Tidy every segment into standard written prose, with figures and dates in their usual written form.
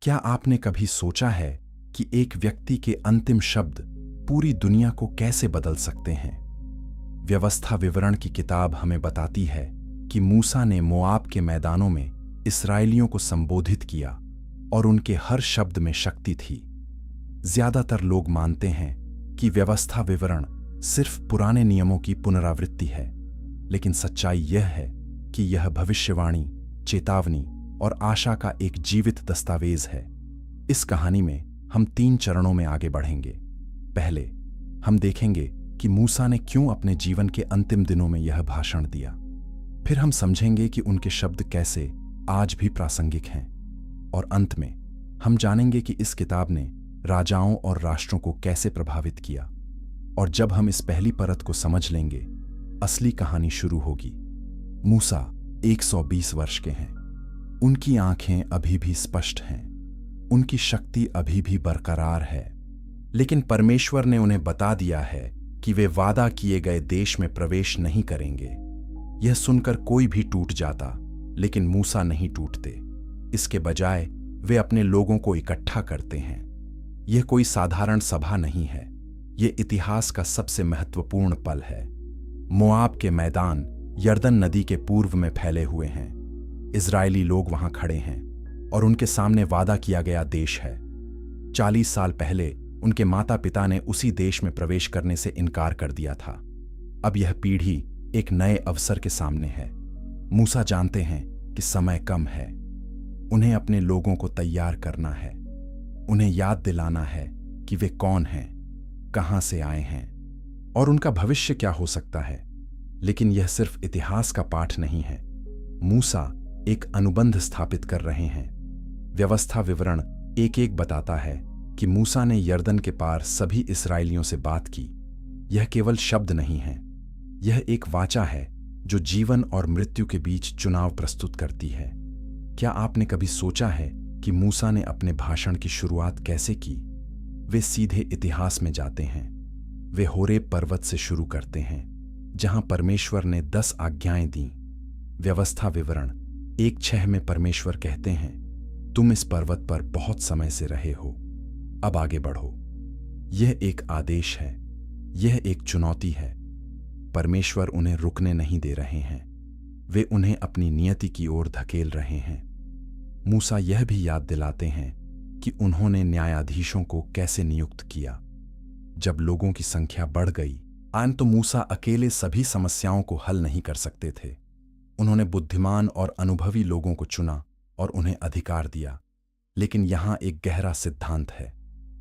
क्या आपने कभी सोचा है कि एक व्यक्ति के अंतिम शब्द पूरी दुनिया को कैसे बदल सकते हैं? व्यवस्था विवरण की किताब हमें बताती है कि मूसा ने मोआब के मैदानों में इस्राएलियों को संबोधित किया और उनके हर शब्द में शक्ति थी। ज्यादातर लोग मानते हैं कि व्यवस्था विवरण सिर्फ पुराने नियमों की पुनरावृत्ति है, लेकिन सच्चाई यह है कि यह भविष्यवाणी, चेतावनी और आशा का एक जीवित दस्तावेज है। इस कहानी में हम 3 चरणों में आगे बढ़ेंगे। पहले हम देखेंगे कि मूसा ने क्यों अपने जीवन के अंतिम दिनों में यह भाषण दिया। फिर हम समझेंगे कि उनके शब्द कैसे आज भी प्रासंगिक हैं। और अंत में हम जानेंगे कि इस किताब ने राजाओं और राष्ट्रों को कैसे प्रभावित किया। और जब हम इस पहली परत को समझ लेंगे, असली कहानी शुरू होगी। मूसा 120 वर्ष के हैं। उनकी आंखें अभी भी स्पष्ट हैं, उनकी शक्ति अभी भी बरकरार है, लेकिन परमेश्वर ने उन्हें बता दिया है कि वे वादा किए गए देश में प्रवेश नहीं करेंगे। यह सुनकर कोई भी टूट जाता, लेकिन मूसा नहीं टूटते। इसके बजाय वे अपने लोगों को इकट्ठा करते हैं। यह कोई साधारण सभा नहीं है, यह इतिहास का सबसे महत्वपूर्ण पल है। मोआब के मैदान यर्दन नदी के पूर्व में फैले हुए हैं। इजरायली लोग वहां खड़े हैं और उनके सामने वादा किया गया देश है। 40 साल पहले उनके माता पिता ने उसी देश में प्रवेश करने से इनकार कर दिया था। अब यह पीढ़ी एक नए अवसर के सामने है। मूसा जानते हैं कि समय कम है। उन्हें अपने लोगों को तैयार करना है। उन्हें याद दिलाना है कि वे कौन हैं, कहां से आए हैं और उनका भविष्य क्या हो सकता है। लेकिन यह सिर्फ इतिहास का पाठ नहीं है। मूसा एक अनुबंध स्थापित कर रहे हैं। व्यवस्था विवरण एक बताता है कि मूसा ने यर्दन के पार सभी इस्राएलियों से बात की। यह केवल शब्द नहीं है, यह एक वाचा है जो जीवन और मृत्यु के बीच चुनाव प्रस्तुत करती है। क्या आपने कभी सोचा है कि मूसा ने अपने भाषण की शुरुआत कैसे की? वे सीधे इतिहास में जाते हैं। वे होरेब पर्वत से शुरू करते हैं, जहां परमेश्वर ने 10 आज्ञाएं दी। व्यवस्था विवरण 1:6 में परमेश्वर कहते हैं, तुम इस पर्वत पर बहुत समय से रहे हो, अब आगे बढ़ो। यह एक आदेश है, यह एक चुनौती है। परमेश्वर उन्हें रुकने नहीं दे रहे हैं, वे उन्हें अपनी नियति की ओर धकेल रहे हैं। मूसा यह भी याद दिलाते हैं कि उन्होंने न्यायाधीशों को कैसे नियुक्त किया। जब लोगों की संख्या बढ़ गई, तो मूसा अकेले सभी समस्याओं को हल नहीं कर सकते थे। उन्होंने बुद्धिमान और अनुभवी लोगों को चुना और उन्हें अधिकार दिया। लेकिन यहां एक गहरा सिद्धांत है।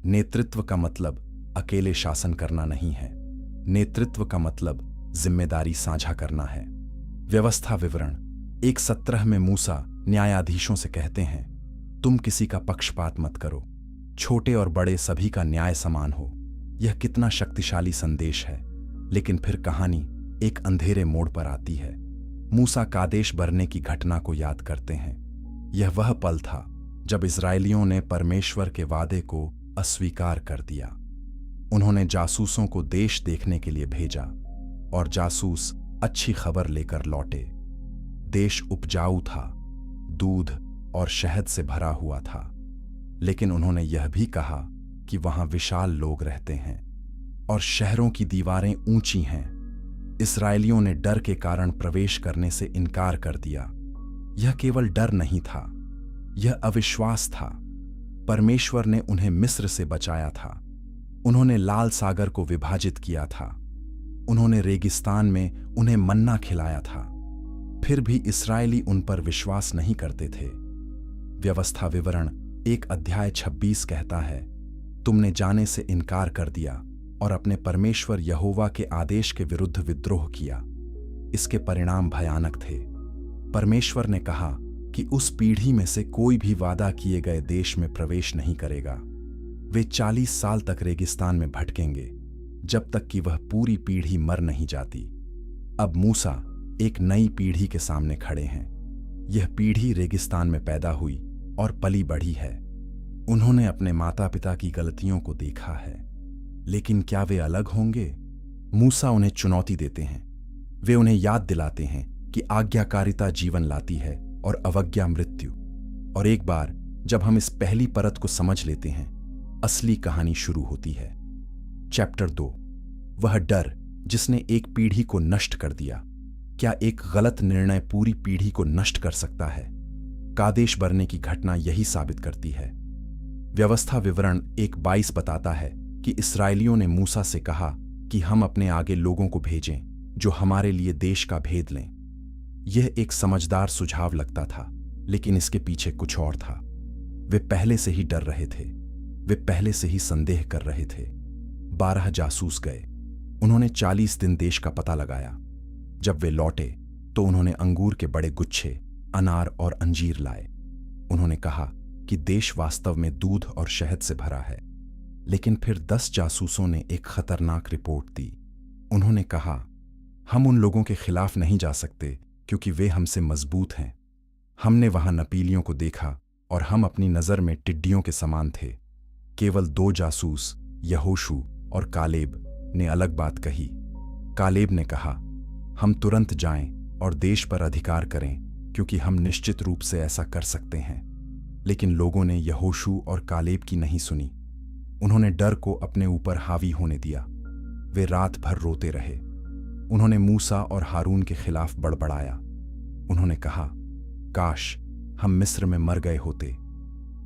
नेतृत्व का मतलब अकेले शासन करना नहीं है। नेतृत्व का मतलब जिम्मेदारी साझा करना है। व्यवस्था विवरण 1:17 में मूसा न्यायाधीशों से कहते हैं, तुम किसी का पक्षपात मत करो, छोटे और बड़े सभी का न्याय समान हो। यह कितना शक्तिशाली संदेश है। लेकिन फिर कहानी एक अंधेरे मोड़ पर आती है। मूसा कादेश बरने की घटना को याद करते हैं। यह वह पल था जब इस्राएलियों ने परमेश्वर के वादे को अस्वीकार कर दिया। उन्होंने जासूसों को देश देखने के लिए भेजा और जासूस अच्छी खबर लेकर लौटे। देश उपजाऊ था, दूध और शहद से भरा हुआ था, लेकिन उन्होंने यह भी कहा कि वहां विशाल लोग रहते हैं और शहरों की दीवारें ऊंची हैं। इस्राएलियों ने डर के कारण प्रवेश करने से इनकार कर दिया। यह केवल डर नहीं था, यह अविश्वास था। परमेश्वर ने उन्हें मिस्र से बचाया था। उन्होंने लाल सागर को विभाजित किया था। उन्होंने रेगिस्तान में उन्हें मन्ना खिलाया था। फिर भी इस्राएली उन पर विश्वास नहीं करते थे। व्यवस्था विवरण 1:26 कहता है, तुमने जाने से इनकार कर दिया और अपने परमेश्वर यहोवा के आदेश के विरुद्ध विद्रोह किया। इसके परिणाम भयानक थे। परमेश्वर ने कहा कि उस पीढ़ी में से कोई भी वादा किए गए देश में प्रवेश नहीं करेगा। वे 40 साल तक रेगिस्तान में भटकेंगे, जब तक कि वह पूरी पीढ़ी मर नहीं जाती। अब मूसा एक नई पीढ़ी के सामने खड़े हैं। यह पीढ़ी रेगिस्तान में पैदा हुई और पली बढ़ी है। उन्होंने अपने माता पिता की गलतियों को देखा है, लेकिन क्या वे अलग होंगे? मूसा उन्हें चुनौती देते हैं। वे उन्हें याद दिलाते हैं कि आज्ञाकारिता जीवन लाती है और अवज्ञा मृत्यु। और एक बार जब हम इस पहली परत को समझ लेते हैं, असली कहानी शुरू होती है। चैप्टर 2, वह डर जिसने एक पीढ़ी को नष्ट कर दिया। क्या एक गलत निर्णय पूरी पीढ़ी को नष्ट कर सकता है? कादेश बरने की घटना यही साबित करती है। व्यवस्था विवरण 1:22 बताता है कि इस्राएलियों ने मूसा से कहा कि हम अपने आगे लोगों को भेजें जो हमारे लिए देश का भेद लें। यह एक समझदार सुझाव लगता था, लेकिन इसके पीछे कुछ और था। वे पहले से ही डर रहे थे, वे पहले से ही संदेह कर रहे थे। 12 जासूस गए। उन्होंने 40 दिन देश का पता लगाया। जब वे लौटे तो उन्होंने अंगूर के बड़े गुच्छे, अनार और अंजीर लाए। उन्होंने कहा कि देश वास्तव में दूध और शहद से भरा है। लेकिन फिर 10 जासूसों ने एक खतरनाक रिपोर्ट दी। उन्होंने कहा, हम उन लोगों के खिलाफ नहीं जा सकते क्योंकि वे हमसे मजबूत हैं। हमने वहां नपीलियों को देखा और हम अपनी नजर में टिड्डियों के समान थे। केवल 2 जासूस, यहोशू और कालेब, ने अलग बात कही। कालेब ने कहा, हम तुरंत जाएं और देश पर अधिकार करें क्योंकि हम निश्चित रूप से ऐसा कर सकते हैं। लेकिन लोगों ने यहोशू और कालेब की नहीं सुनी। उन्होंने डर को अपने ऊपर हावी होने दिया। वे रात भर रोते रहे। उन्होंने मूसा और हारून के खिलाफ बड़बड़ाया। उन्होंने कहा, काश हम मिस्र में मर गए होते।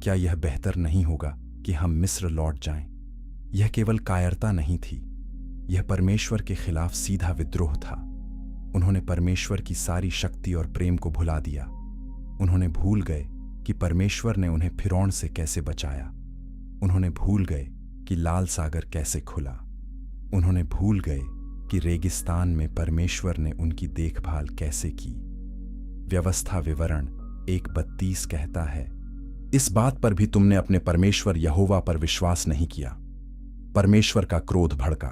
क्या यह बेहतर नहीं होगा कि हम मिस्र लौट जाएं? यह केवल कायरता नहीं थी, यह परमेश्वर के खिलाफ सीधा विद्रोह था। उन्होंने परमेश्वर की सारी शक्ति और प्रेम को भुला दिया। उन्होंने भूल गए कि परमेश्वर ने उन्हें फिरौन से कैसे बचाया। उन्होंने भूल गए कि लाल सागर कैसे खुला। उन्होंने भूल गए कि रेगिस्तान में परमेश्वर ने उनकी देखभाल कैसे की। व्यवस्था विवरण 1:32 कहता है, इस बात पर भी तुमने अपने परमेश्वर यहोवा पर विश्वास नहीं किया। परमेश्वर का क्रोध भड़का।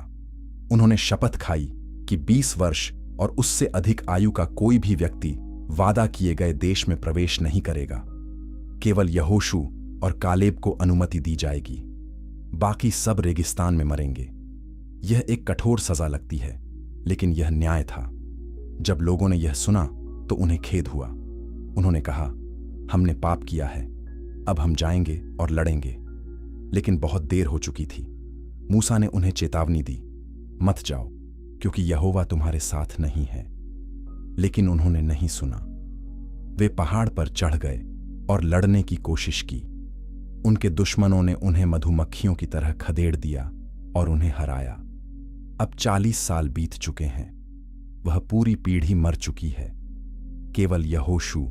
उन्होंने शपथ खाई कि 20 वर्ष और उससे अधिक आयु का कोई भी व्यक्ति वादा किए गए देश में प्रवेश नहीं करेगा। केवल यहोशू और कालेब को अनुमति दी जाएगी। बाकी सब रेगिस्तान में मरेंगे। यह एक कठोर सजा लगती है, लेकिन यह न्याय था। जब लोगों ने यह सुना तो उन्हें खेद हुआ। उन्होंने कहा, हमने पाप किया है, अब हम जाएंगे और लड़ेंगे। लेकिन बहुत देर हो चुकी थी। मूसा ने उन्हें चेतावनी दी, मत जाओ क्योंकि यहोवा तुम्हारे साथ नहीं है। लेकिन उन्होंने नहीं सुना। वे पहाड़ पर चढ़ गए और लड़ने की कोशिश की। उनके दुश्मनों ने उन्हें मधुमक्खियों की तरह खदेड़ दिया और उन्हें हराया। अब 40 साल बीत चुके हैं। वह पूरी पीढ़ी मर चुकी है। केवल यहोशू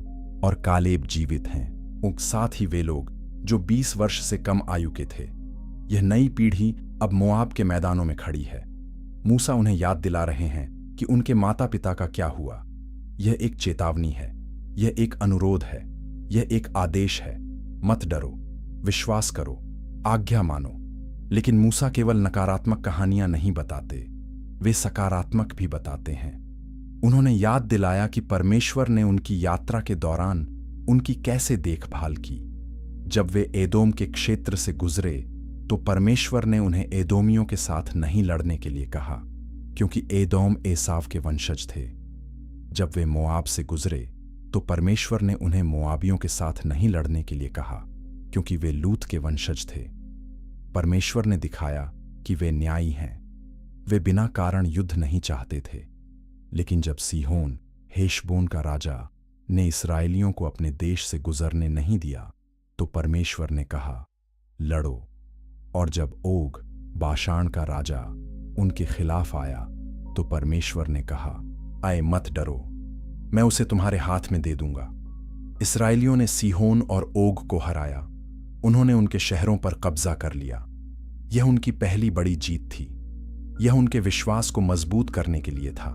और कालेब जीवित हैं, और साथ ही वे लोग जो 20 वर्ष से कम आयु के थे। यह नई पीढ़ी अब मोआब के मैदानों में खड़ी है। मूसा उन्हें याद दिला रहे हैं कि उनके माता पिता का क्या हुआ। यह एक चेतावनी है, यह एक अनुरोध है, यह एक आदेश है। मत डरो, विश्वास करो, आज्ञा मानो। लेकिन मूसा केवल नकारात्मक कहानियां नहीं बताते, वे सकारात्मक भी बताते हैं। उन्होंने याद दिलाया कि परमेश्वर ने उनकी यात्रा के दौरान उनकी कैसे देखभाल की। जब वे एदोम के क्षेत्र से गुजरे तो परमेश्वर ने उन्हें एदोमियों के साथ नहीं लड़ने के लिए कहा, क्योंकि एदोम एसाव के वंशज थे। जब वे मोआब से गुजरे तो परमेश्वर ने उन्हें मोआबियों के साथ नहीं लड़ने के लिए कहा, क्योंकि वे लूत के वंशज थे। परमेश्वर ने दिखाया कि वे न्यायी हैं। वे बिना कारण युद्ध नहीं चाहते थे। लेकिन जब सीहोन, हेशबोन का राजा, ने इस्राएलियों को अपने देश से गुजरने नहीं दिया तो परमेश्वर ने कहा, लड़ो। और जब ओग, बाशान का राजा, उनके खिलाफ आया तो परमेश्वर ने कहा, आए मत डरो, मैं उसे तुम्हारे हाथ में दे दूंगा। इस्राएलियों ने सीहोन और ओग को हराया। उन्होंने उनके शहरों पर कब्जा कर लिया। यह उनकी पहली बड़ी जीत थी। यह उनके विश्वास को मजबूत करने के लिए था।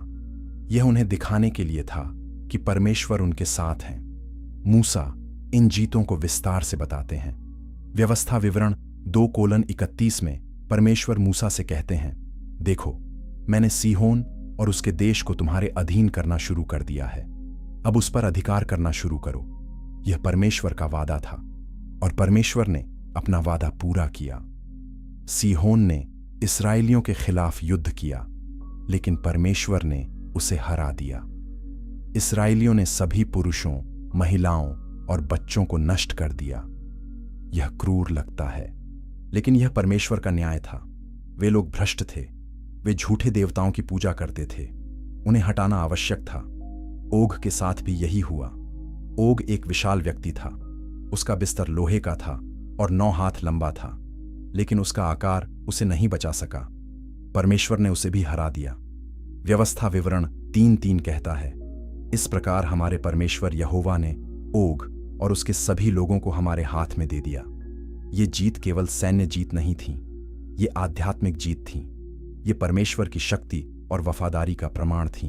यह उन्हें दिखाने के लिए था कि परमेश्वर उनके साथ हैं। मूसा इन जीतों को विस्तार से बताते हैं। व्यवस्था विवरण 2:31 में परमेश्वर मूसा से कहते हैं, देखो, मैंने सीहोन और उसके देश को तुम्हारे अधीन करना शुरू कर दिया है। अब उस पर अधिकार करना शुरू करो। यह परमेश्वर का वादा था और परमेश्वर ने अपना वादा पूरा किया। सीहोन ने इस्राएलियों के खिलाफ युद्ध किया, लेकिन परमेश्वर ने उसे हरा दिया। इस्राएलियों ने सभी पुरुषों, महिलाओं और बच्चों को नष्ट कर दिया। यह क्रूर लगता है, लेकिन यह परमेश्वर का न्याय था। वे लोग भ्रष्ट थे, वे झूठे देवताओं की पूजा करते थे, उन्हें हटाना आवश्यक था। ओग के साथ भी यही हुआ। ओग एक विशाल व्यक्ति था, उसका बिस्तर लोहे का था और 9 हाथ लंबा था, लेकिन उसका आकार उसे नहीं बचा सका। परमेश्वर ने उसे भी हरा दिया। व्यवस्था विवरण 3:3 कहता है, इस प्रकार हमारे परमेश्वर यहोवा ने ओग और उसके सभी लोगों को हमारे हाथ में दे दिया। ये जीत केवल सैन्य जीत नहीं थी, ये आध्यात्मिक जीत थी। ये परमेश्वर की शक्ति और वफादारी का प्रमाण थी।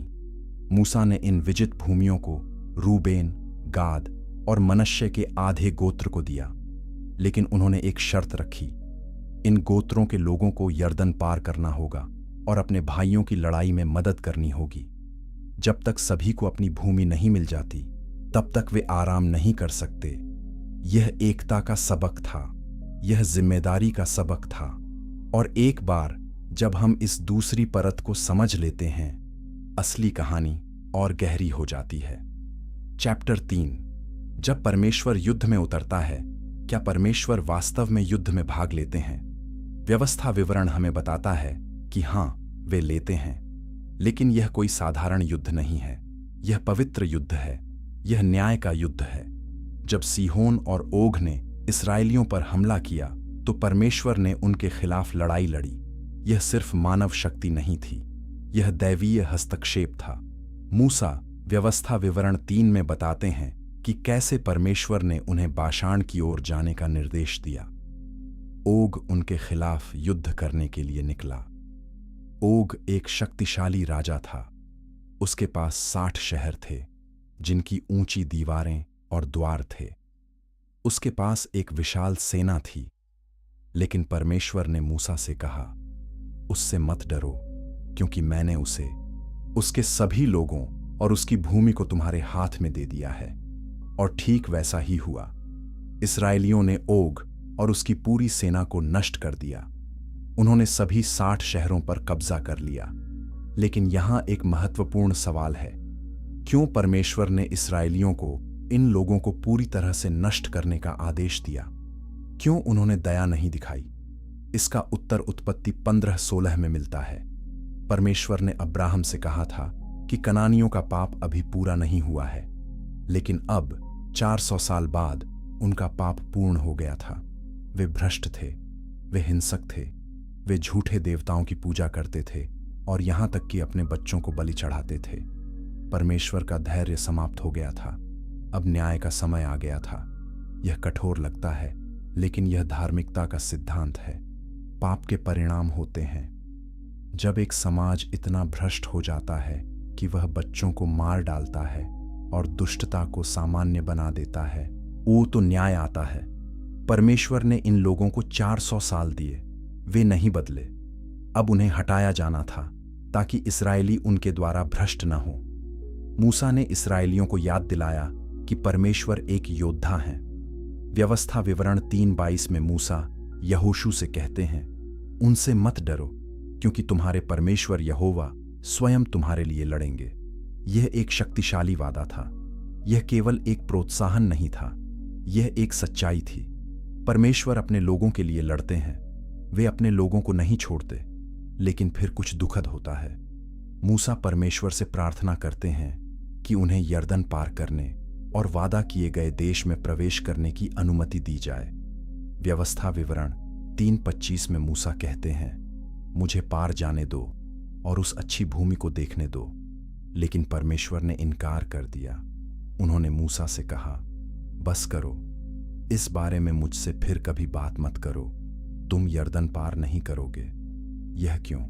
मूसा ने इन विजित भूमियों को रूबेन, गाद और मनश्शे के आधे गोत्र को दिया, लेकिन उन्होंने एक शर्त रखी। इन गोत्रों के लोगों को यर्दन पार करना होगा और अपने भाइयों की लड़ाई में मदद करनी होगी। जब तक सभी को अपनी भूमि नहीं मिल जाती, तब तक वे आराम नहीं कर सकते। यह एकता का सबक था, यह जिम्मेदारी का सबक था। और एक बार जब हम इस दूसरी परत को समझ लेते हैं, असली कहानी और गहरी हो जाती है। चैप्टर 3। जब परमेश्वर युद्ध में उतरता है, क्या परमेश्वर वास्तव में युद्ध में भाग लेते हैं? व्यवस्था विवरण हमें बताता है कि हां, वे लेते हैं, लेकिन यह कोई साधारण युद्ध नहीं है। यह पवित्र युद्ध है, यह न्याय का युद्ध है। जब सीहोन और ओग ने इस्राएलियों पर हमला किया, तो परमेश्वर ने उनके खिलाफ लड़ाई लड़ी। यह सिर्फ मानव शक्ति नहीं थी, यह दैवीय हस्तक्षेप था। मूसा व्यवस्था विवरण 3 में बताते हैं कि कैसे परमेश्वर ने उन्हें बाशान की ओर जाने का निर्देश दिया। ओग उनके खिलाफ युद्ध करने के लिए निकला। ओग एक शक्तिशाली राजा था। उसके पास 60 शहर थे, जिनकी ऊंची दीवारें और द्वार थे। उसके पास एक विशाल सेना थी, लेकिन परमेश्वर ने मूसा से कहा, उससे मत डरो, क्योंकि मैंने उसे, उसके सभी लोगों और उसकी भूमि को तुम्हारे हाथ में दे दिया है। और ठीक वैसा ही हुआ। इस्राएलियों ने ओग और उसकी पूरी सेना को नष्ट कर दिया। उन्होंने सभी 60 शहरों पर कब्जा कर लिया। लेकिन यहां एक महत्वपूर्ण सवाल है, क्यों परमेश्वर ने इस्राएलियों को इन लोगों को पूरी तरह से नष्ट करने का आदेश दिया? क्यों उन्होंने दया नहीं दिखाई? इसका उत्तर उत्पत्ति 15:16 में मिलता है। परमेश्वर ने अब्राहम से कहा था कि कनानियों का पाप अभी पूरा नहीं हुआ है, लेकिन अब 400 साल बाद उनका पाप पूर्ण हो गया था। वे भ्रष्ट थे, वे हिंसक थे, वे झूठे देवताओं की पूजा करते थे और यहां तक कि अपने बच्चों को बलि चढ़ाते थे। परमेश्वर का धैर्य समाप्त हो गया था। अब न्याय का समय आ गया था। यह कठोर लगता है, लेकिन यह धार्मिकता का सिद्धांत है। पाप के परिणाम होते हैं। जब एक समाज इतना भ्रष्ट हो जाता है कि वह बच्चों को मार डालता है और दुष्टता को सामान्य बना देता है, वो तो न्याय आता है। परमेश्वर ने इन लोगों को 400 साल दिए, वे नहीं बदले। अब उन्हें हटाया जाना था ताकि इस्राएली उनके द्वारा भ्रष्ट न हो। मूसा ने इस्राएलियों को याद दिलाया कि परमेश्वर एक योद्धा है। व्यवस्था विवरण 3:22 में मूसा यहोशू से कहते हैं, उनसे मत डरो, क्योंकि तुम्हारे परमेश्वर यहोवा स्वयं तुम्हारे लिए लड़ेंगे। यह एक शक्तिशाली वादा था। यह केवल एक प्रोत्साहन नहीं था, यह एक सच्चाई थी। परमेश्वर अपने लोगों के लिए लड़ते हैं। वे अपने लोगों को नहीं छोड़ते। लेकिन फिर कुछ दुखद होता है। मूसा परमेश्वर से प्रार्थना करते हैं कि उन्हें यर्दन पार करने और वादा किए गए देश में प्रवेश करने की अनुमति दी जाए। व्यवस्था विवरण 3:25 में मूसा कहते हैं, मुझे पार जाने दो और उस अच्छी भूमि को देखने दो। लेकिन परमेश्वर ने इनकार कर दिया। उन्होंने मूसा से कहा, बस करो, इस बारे में मुझसे फिर कभी बात मत करो। तुम यर्दन पार नहीं करोगे। यह क्यों?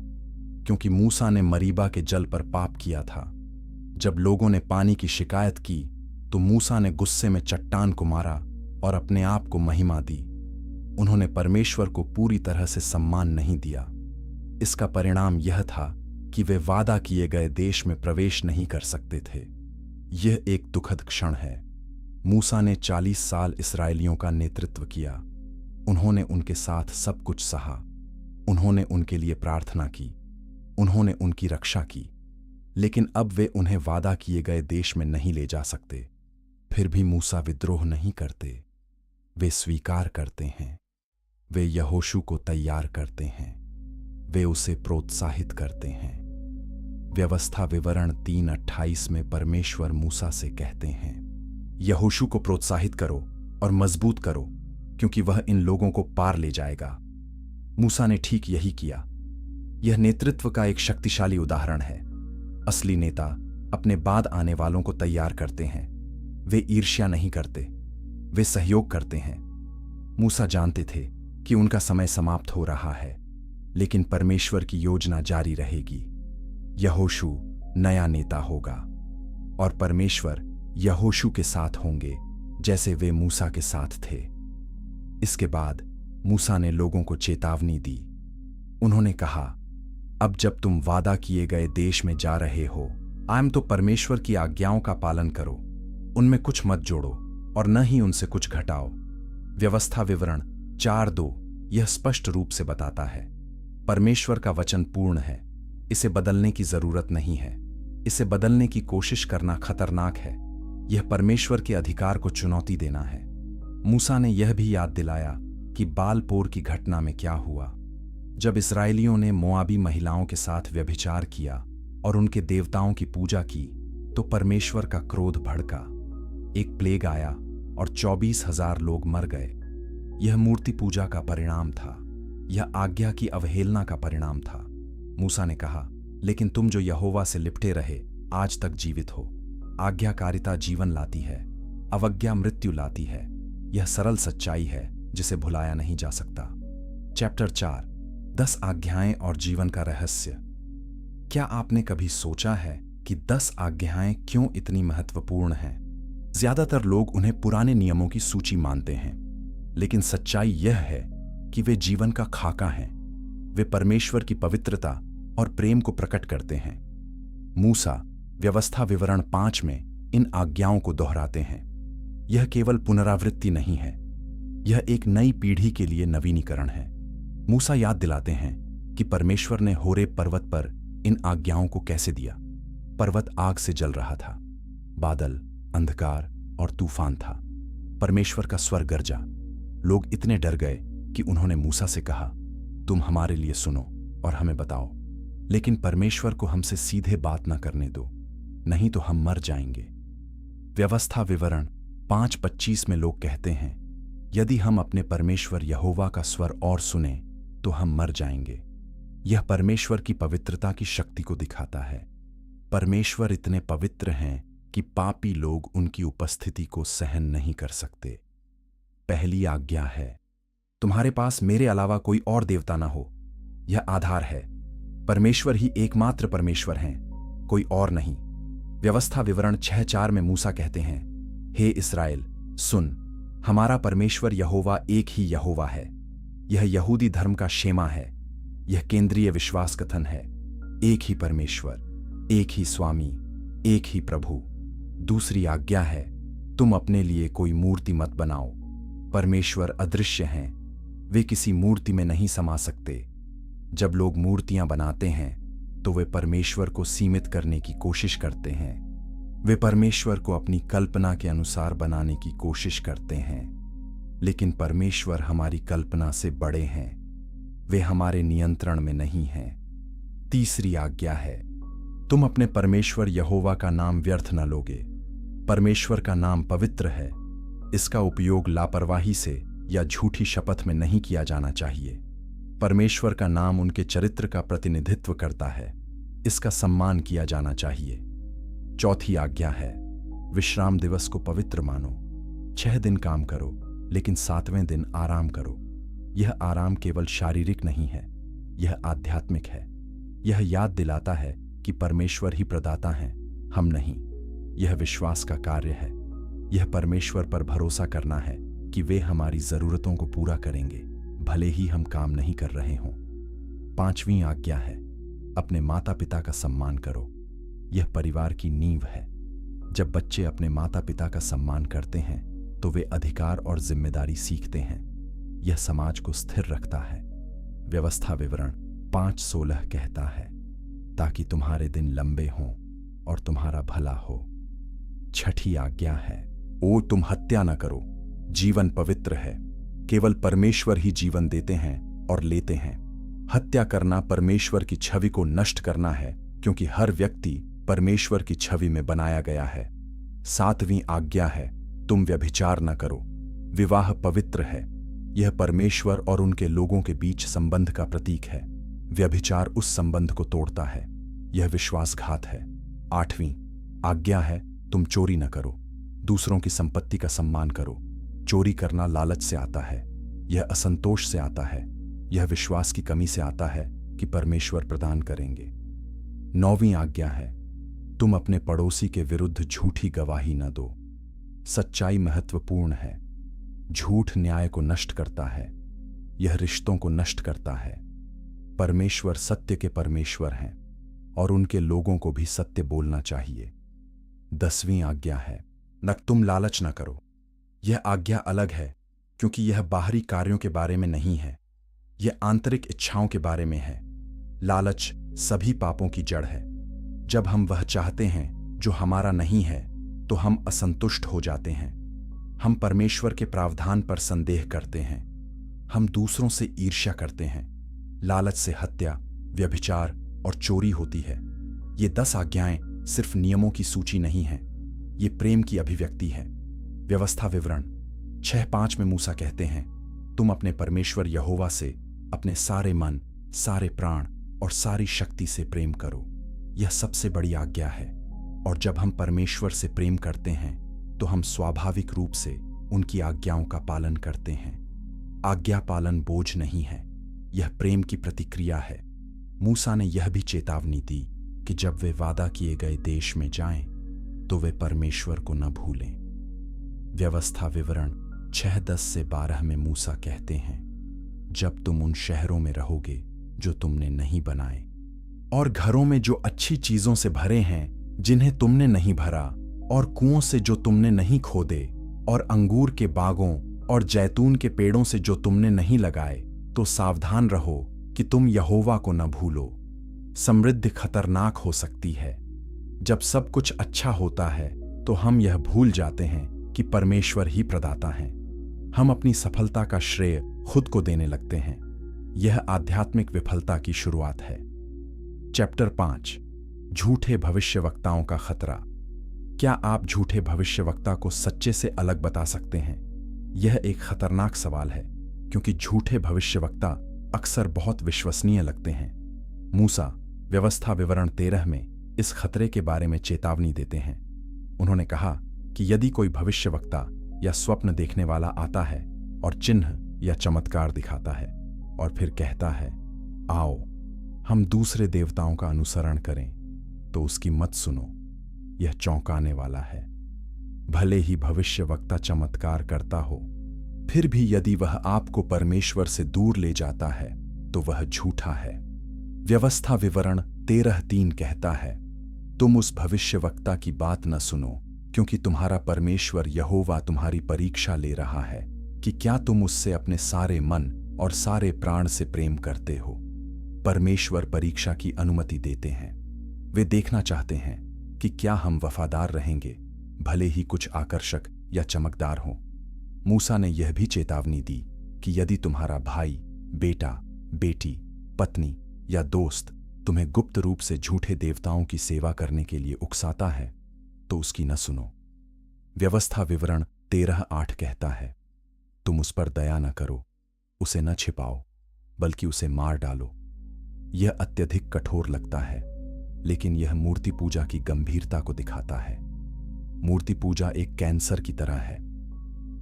क्योंकि मूसा ने मरीबा के जल पर पाप किया था। जब लोगों ने पानी की शिकायत की, तो मूसा ने गुस्से में चट्टान को मारा और अपने आप को महिमा दी। उन्होंने परमेश्वर को पूरी तरह से सम्मान नहीं दिया। इसका परिणाम यह था कि वे वादा किए गए देश में प्रवेश नहीं कर सकते थे। यह एक दुखद क्षण है। मूसा ने 40 साल इस्राएलियों का नेतृत्व किया। उन्होंने उनके साथ सब कुछ सहा। उन्होंने उनके लिए प्रार्थना की। उन्होंने उनकी रक्षा की। लेकिन अब वे उन्हें वादा किए गए देश में नहीं ले जा सकते। फिर भी मूसा विद्रोह नहीं करते। वे स्वीकार करते हैं, वे यहोशू को तैयार करते हैं, वे उसे प्रोत्साहित करते हैं। व्यवस्था विवरण 3:28 में परमेश्वर मूसा से कहते हैं, यहोशू को प्रोत्साहित करो और मजबूत करो, क्योंकि वह इन लोगों को पार ले जाएगा। मूसा ने ठीक यही किया। यह नेतृत्व का एक शक्तिशाली उदाहरण है। असली नेता अपने बाद आने वालों को तैयार करते हैं। वे ईर्ष्या नहीं करते, वे सहयोग करते हैं। मूसा जानते थे कि उनका समय समाप्त हो रहा है, लेकिन परमेश्वर की योजना जारी रहेगी। यहोशू नया नेता होगा और परमेश्वर यहोशू के साथ होंगे, जैसे वे मूसा के साथ थे। इसके बाद मूसा ने लोगों को चेतावनी दी। उन्होंने कहा, अब जब तुम वादा किए गए देश में जा रहे हो, तो परमेश्वर की आज्ञाओं का पालन करो। उनमें कुछ मत जोड़ो और न ही उनसे कुछ घटाओ। व्यवस्था विवरण 4:2 यह स्पष्ट रूप से बताता है, परमेश्वर का वचन पूर्ण है, इसे बदलने की जरूरत नहीं है। इसे बदलने की कोशिश करना खतरनाक है। यह परमेश्वर के अधिकार को चुनौती देना है। मूसा ने यह भी याद दिलाया कि बालपोर की घटना में क्या हुआ। जब इस्राएलियों ने मोआबी महिलाओं के साथ व्यभिचार किया और उनके देवताओं की पूजा की, तो परमेश्वर का क्रोध भड़का। एक प्लेग आया और 24,000 लोग मर गए। यह मूर्ति पूजा का परिणाम था। यह आज्ञा की अवहेलना का परिणाम था। मूसा ने कहा, लेकिन तुम जो यहोवा से लिपटे रहे, आज तक जीवित हो। आज्ञाकारिता जीवन लाती है, अवज्ञा मृत्यु लाती है। यह सरल सच्चाई है जिसे भुलाया नहीं जा सकता। चैप्टर 4, 10 आज्ञाएं और जीवन का रहस्य। क्या आपने कभी सोचा है कि 10 आज्ञाएं क्यों इतनी महत्वपूर्ण हैं? ज्यादातर लोग उन्हें पुराने नियमों की सूची मानते हैं, लेकिन सच्चाई यह है कि वे जीवन का खाका हैं। वे परमेश्वर की पवित्रता और प्रेम को प्रकट करते हैं। मूसा व्यवस्था विवरण 5 में इन आज्ञाओं को दोहराते हैं। यह केवल पुनरावृत्ति नहीं है, यह एक नई पीढ़ी के लिए नवीनीकरण है। मूसा याद दिलाते हैं कि परमेश्वर ने होरेब पर्वत पर इन आज्ञाओं को कैसे दिया। पर्वत आग से जल रहा था, बादल, अंधकार और तूफान था। परमेश्वर का स्वर गरजा। लोग इतने डर गए कि उन्होंने मूसा से कहा, तुम हमारे लिए सुनो और हमें बताओ, लेकिन परमेश्वर को हमसे सीधे बात न करने दो, नहीं तो हम मर जाएंगे। व्यवस्था विवरण 5:25 में लोग कहते हैं, यदि हम अपने परमेश्वर यहोवा का स्वर और सुने तो हम मर जाएंगे। यह परमेश्वर की पवित्रता की शक्ति को दिखाता है। परमेश्वर इतने पवित्र हैं कि पापी लोग उनकी उपस्थिति को सहन नहीं कर सकते। पहली आज्ञा है, तुम्हारे पास मेरे अलावा कोई और देवता ना हो। यह आधार है। परमेश्वर ही एकमात्र परमेश्वर हैं, कोई और नहीं। व्यवस्था विवरण 6:4 में मूसा कहते हैं, हे इस्राएल सुन, हमारा परमेश्वर यहोवा एक ही यहोवा है। यह यहूदी धर्म का शेमा है। यह केंद्रीय विश्वास कथन है। एक ही परमेश्वर, एक ही स्वामी, एक ही प्रभु। दूसरी आज्ञा है, तुम अपने लिए कोई मूर्ति मत बनाओ। परमेश्वर अदृश्य हैं, वे किसी मूर्ति में नहीं समा सकते। जब लोग मूर्तियां बनाते हैं तो वे परमेश्वर को सीमित करने की कोशिश करते हैं। वे परमेश्वर को अपनी कल्पना के अनुसार बनाने की कोशिश करते हैं, लेकिन परमेश्वर हमारी कल्पना से बड़े हैं। वे हमारे नियंत्रण में नहीं हैं। तीसरी आज्ञा है, तुम अपने परमेश्वर यहोवा का नाम व्यर्थ न लोगे। परमेश्वर का नाम पवित्र है। इसका उपयोग लापरवाही से या झूठी शपथ में नहीं किया जाना चाहिए। परमेश्वर का नाम उनके चरित्र का प्रतिनिधित्व करता है। इसका सम्मान किया जाना चाहिए। चौथी आज्ञा है, विश्राम दिवस को पवित्र मानो। 6 दिन काम करो, लेकिन 7वें दिन आराम करो। यह आराम केवल शारीरिक नहीं है, यह आध्यात्मिक है। यह याद दिलाता है कि परमेश्वर ही प्रदाता हैं, हम नहीं। यह विश्वास का कार्य है। यह परमेश्वर पर भरोसा करना है कि वे हमारी जरूरतों को पूरा करेंगे, भले ही हम काम नहीं कर रहे हों। 5वीं आज्ञा है, अपने माता पिता का सम्मान करो। यह परिवार की नींव है। जब बच्चे अपने माता पिता का सम्मान करते हैं तो वे अधिकार और जिम्मेदारी सीखते हैं। यह समाज को स्थिर रखता है। व्यवस्था विवरण 5:16 कहता है, ताकि तुम्हारे दिन लंबे हों और तुम्हारा भला हो। 6ठी आज्ञा है, ओ तुम हत्या न करो। जीवन पवित्र है। केवल परमेश्वर ही जीवन देते हैं और लेते हैं। हत्या करना परमेश्वर की छवि को नष्ट करना है, क्योंकि हर व्यक्ति परमेश्वर की छवि में बनाया गया है। 7वीं आज्ञा है, तुम व्यभिचार न करो। विवाह पवित्र है। यह परमेश्वर और उनके लोगों के बीच संबंध का प्रतीक है। व्यभिचार उस संबंध को तोड़ता है। यह विश्वासघात है। 8वीं आज्ञा है, तुम चोरी न करो। दूसरों की संपत्ति का सम्मान करो। चोरी करना लालच से आता है। यह असंतोष से आता है। यह विश्वास की कमी से आता है कि परमेश्वर प्रदान करेंगे। 9वीं आज्ञा है, तुम अपने पड़ोसी के विरुद्ध झूठी गवाही न दो। सच्चाई महत्वपूर्ण है। झूठ न्याय को नष्ट करता है। यह रिश्तों को नष्ट करता है। परमेश्वर सत्य के परमेश्वर हैं और उनके लोगों को भी सत्य बोलना चाहिए। 10वीं आज्ञा है, न तुम लालच न करो। यह आज्ञा अलग है, क्योंकि यह बाहरी कार्यों के बारे में नहीं है। यह आंतरिक इच्छाओं के बारे में है। लालच सभी पापों की जड़ है। जब हम वह चाहते हैं जो हमारा नहीं है, तो हम असंतुष्ट हो जाते हैं। हम परमेश्वर के प्रावधान पर संदेह करते हैं। हम दूसरों से ईर्ष्या करते हैं। लालच से हत्या, व्यभिचार और चोरी होती है। ये 10 आज्ञाएं सिर्फ नियमों की सूची नहीं है, ये प्रेम की अभिव्यक्ति है। व्यवस्था विवरण 6:5 में मूसा कहते हैं, तुम अपने परमेश्वर यहोवा से अपने सारे मन, सारे प्राण और सारी शक्ति से प्रेम करो। यह सबसे बड़ी आज्ञा है। और जब हम परमेश्वर से प्रेम करते हैं, तो हम स्वाभाविक रूप से उनकी आज्ञाओं का पालन करते हैं। आज्ञा पालन बोझ नहीं है, यह प्रेम की प्रतिक्रिया है। मूसा ने यह भी चेतावनी दी कि जब वे वादा किए गए देश में जाएं, तो वे परमेश्वर को न भूलें। व्यवस्था विवरण 6:10 से 12 में मूसा कहते हैं, जब तुम उन शहरों में रहोगे जो तुमने नहीं बनाए, और घरों में जो अच्छी चीजों से भरे हैं जिन्हें तुमने नहीं भरा, और कुओं से जो तुमने नहीं खोदे, और अंगूर के बागों और जैतून के पेड़ों से जो तुमने नहीं लगाए, तो सावधान रहो कि तुम यहोवा को न भूलो। समृद्धि खतरनाक हो सकती है। जब सब कुछ अच्छा होता है, तो हम यह भूल जाते हैं कि परमेश्वर ही प्रदाता है। हम अपनी सफलता का श्रेय खुद को देने लगते हैं। यह आध्यात्मिक विफलता की शुरुआत है। चैप्टर 5, झूठे भविष्यवक्ताओं का खतरा। क्या आप झूठे भविष्यवक्ता को सच्चे से अलग बता सकते हैं? यह एक खतरनाक सवाल है, क्योंकि झूठे भविष्यवक्ता अक्सर बहुत विश्वसनीय लगते हैं। मूसा व्यवस्था विवरण 13 में इस खतरे के बारे में चेतावनी देते हैं। उन्होंने कहा कि यदि कोई भविष्यवक्ता या स्वप्न देखने वाला आता है और चिन्ह या चमत्कार दिखाता है और फिर कहता है, आओ हम दूसरे देवताओं का अनुसरण करें, तो उसकी मत सुनो। यह चौंकाने वाला है। भले ही भविष्यवक्ता चमत्कार करता हो, फिर भी यदि वह आपको परमेश्वर से दूर ले जाता है, तो वह झूठा है। व्यवस्था विवरण 13:3 कहता है, तुम उस भविष्यवक्ता की बात न सुनो, क्योंकि तुम्हारा परमेश्वर यहोवा तुम्हारी परीक्षा ले रहा है कि क्या तुम उससे अपने सारे मन और सारे प्राण से प्रेम करते हो। परमेश्वर परीक्षा की अनुमति देते हैं। वे देखना चाहते हैं कि क्या हम वफादार रहेंगे, भले ही कुछ आकर्षक या चमकदार हो। मूसा ने यह भी चेतावनी दी कि यदि तुम्हारा भाई, बेटा, बेटी, पत्नी या दोस्त तुम्हें गुप्त रूप से झूठे देवताओं की सेवा करने के लिए उकसाता है, तो उसकी न सुनो। व्यवस्था विवरण 13:8 कहता है, तुम उस पर दया न करो, उसे न छिपाओ, बल्कि उसे मार डालो। यह अत्यधिक कठोर लगता है, लेकिन यह मूर्ति पूजा की गंभीरता को दिखाता है। मूर्ति पूजा एक कैंसर की तरह है।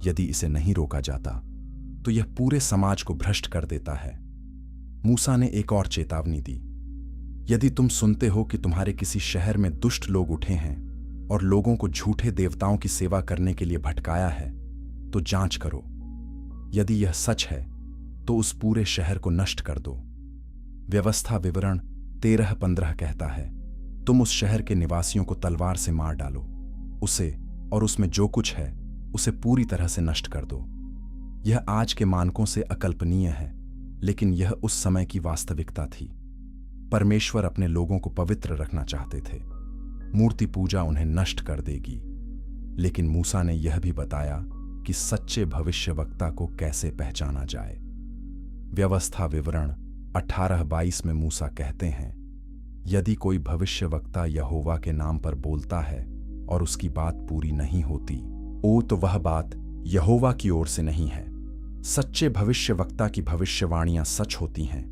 यदि इसे नहीं रोका जाता, तो यह पूरे समाज को भ्रष्ट कर देता है। मूसा ने एक और चेतावनी दी, यदि तुम सुनते हो कि तुम्हारे किसी शहर में दुष्ट लोग उठे हैं और लोगों को झूठे देवताओं की सेवा करने के लिए भटकाया है, तो जांच करो। यदि यह सच है, तो उस पूरे शहर को नष्ट कर दो। व्यवस्था विवरण 13:15 कहता है, तुम उस शहर के निवासियों को तलवार से मार डालो, उसे और उसमें जो कुछ है उसे पूरी तरह से नष्ट कर दो। यह आज के मानकों से अकल्पनीय है, लेकिन यह उस समय की वास्तविकता थी। परमेश्वर अपने लोगों को पवित्र रखना चाहते थे। मूर्ति पूजा उन्हें नष्ट कर देगी। लेकिन मूसा ने यह भी बताया कि सच्चे भविष्यवक्ता को कैसे पहचाना जाए। व्यवस्था विवरण 18:22 में मूसा कहते हैं, यदि कोई भविष्यवक्ता यहोवा के नाम पर बोलता है और उसकी बात पूरी नहीं होती, तो वह बात यहोवा की ओर से नहीं है। सच्चे भविष्यवक्ता की भविष्यवाणियां सच होती हैं,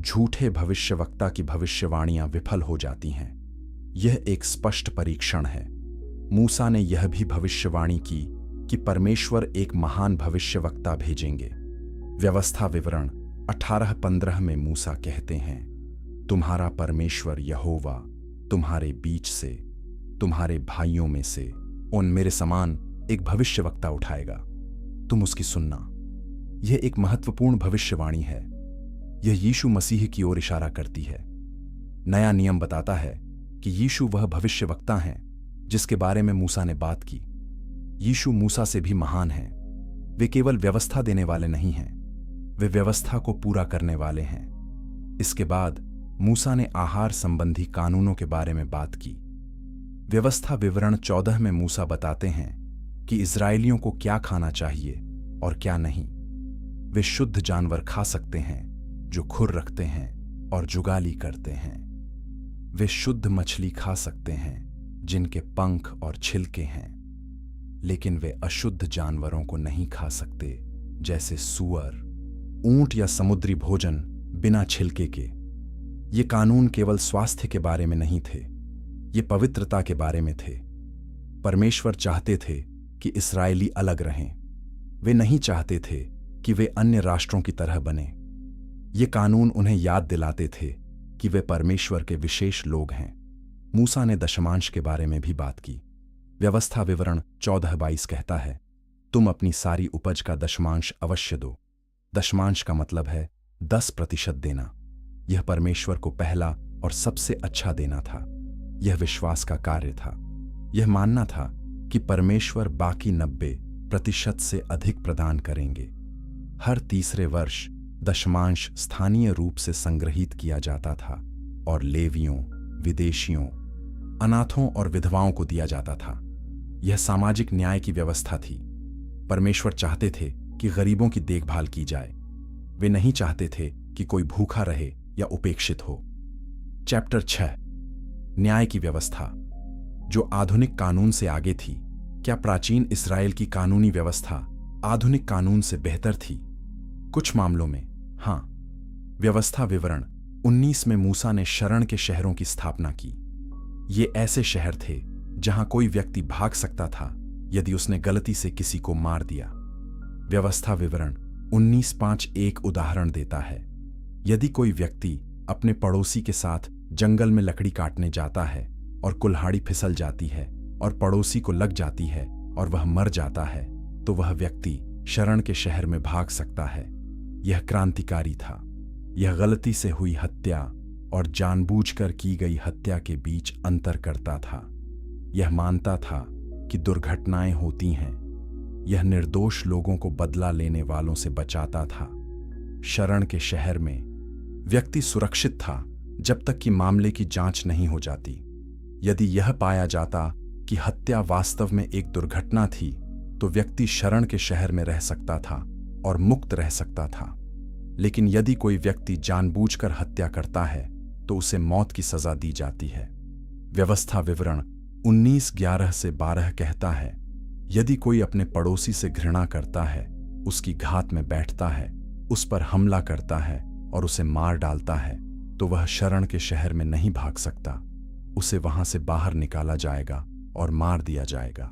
झूठे भविष्यवक्ता की भविष्यवाणियां विफल हो जाती हैं। यह एक स्पष्ट परीक्षण है। मूसा ने यह भी भविष्यवाणी की कि परमेश्वर एक महान भविष्यवक्ता भेजेंगे। व्यवस्था विवरण 18:15 में मूसा कहते हैं, तुम्हारा परमेश्वर यहोवा तुम्हारे बीच से, तुम्हारे भाइयों में से उन मेरे समान एक भविष्यवक्ता उठाएगा, तुम उसकी सुनना। यह एक महत्वपूर्ण भविष्यवाणी है। यह यीशु मसीह की ओर इशारा करती है। नया नियम बताता है कि यीशु वह भविष्यवक्ता हैं जिसके बारे में मूसा ने बात की। यीशु मूसा से भी महान हैं। वे केवल व्यवस्था देने वाले नहीं हैं, वे व्यवस्था को पूरा करने वाले हैं। इसके बाद मूसा ने आहार संबंधी कानूनों के बारे में बात की। व्यवस्था विवरण 14 में मूसा बताते हैं कि इस्राएलियों को क्या खाना चाहिए और क्या नहीं। वे शुद्ध जानवर खा सकते हैं जो खुर रखते हैं और जुगाली करते हैं। वे शुद्ध मछली खा सकते हैं जिनके पंख और छिलके हैं, लेकिन वे अशुद्ध जानवरों को नहीं खा सकते, जैसे सूअर, ऊंट या समुद्री भोजन बिना छिलके के। ये कानून केवल स्वास्थ्य के बारे में नहीं थे, ये पवित्रता के बारे में थे। परमेश्वर चाहते थे कि इस्राएली अलग रहें। वे नहीं चाहते थे कि वे अन्य राष्ट्रों की तरह बने। ये कानून उन्हें याद दिलाते थे कि वे परमेश्वर के विशेष लोग हैं। मूसा ने दशमांश के बारे में भी बात की। व्यवस्था विवरण 14:22 कहता है, तुम अपनी सारी उपज का दशमांश अवश्य दो। दशमांश का मतलब है 10% देना। यह परमेश्वर को पहला और सबसे अच्छा देना था। यह विश्वास का कार्य था। यह मानना था कि परमेश्वर बाकी 90% से अधिक प्रदान करेंगे। हर तीसरे वर्ष दशमांश स्थानीय रूप से संग्रहित किया जाता था और लेवियों, विदेशियों, अनाथों और विधवाओं को दिया जाता था। यह सामाजिक न्याय की व्यवस्था थी। परमेश्वर चाहते थे कि गरीबों की देखभाल की जाए। वे नहीं चाहते थे कि कोई भूखा रहे या उपेक्षित हो। चैप्टर 6, न्याय की व्यवस्था, जो आधुनिक कानून से आगे थी। क्या प्राचीन इस्राएल की कानूनी व्यवस्था आधुनिक कानून से बेहतर थी? कुछ मामलों में हाँ। व्यवस्था विवरण 19 में मूसा ने शरण के शहरों की स्थापना की। ये ऐसे शहर थे जहां कोई व्यक्ति भाग सकता था यदि उसने गलती से किसी को मार दिया। व्यवस्था विवरण 19:5 एक उदाहरण देता है। यदि कोई व्यक्ति अपने पड़ोसी के साथ जंगल में लकड़ी काटने जाता है और कुल्हाड़ी फिसल जाती है और पड़ोसी को लग जाती है और वह मर जाता है, तो वह व्यक्ति शरण के शहर में भाग सकता है। यह क्रांतिकारी था। यह गलती से हुई हत्या और जानबूझकर की गई हत्या के बीच अंतर करता था। यह मानता था कि दुर्घटनाएं होती हैं। यह निर्दोष लोगों को बदला लेने वालों से बचाता था। शरण के शहर में व्यक्ति सुरक्षित था जब तक कि मामले की जांच नहीं हो जाती। यदि यह पाया जाता कि हत्या वास्तव में एक दुर्घटना थी, तो व्यक्ति शरण के शहर में रह सकता था और मुक्त रह सकता था। लेकिन यदि कोई व्यक्ति जानबूझकर हत्या करता है तो उसे मौत की सजा दी जाती है। व्यवस्था विवरण 19:11 से 12 कहता है, यदि कोई अपने पड़ोसी से घृणा करता है, उसकी घात में बैठता है, उस पर हमला करता है और उसे मार डालता है, तो वह शरण के शहर में नहीं भाग सकता। उसे वहां से बाहर निकाला जाएगा और मार दिया जाएगा।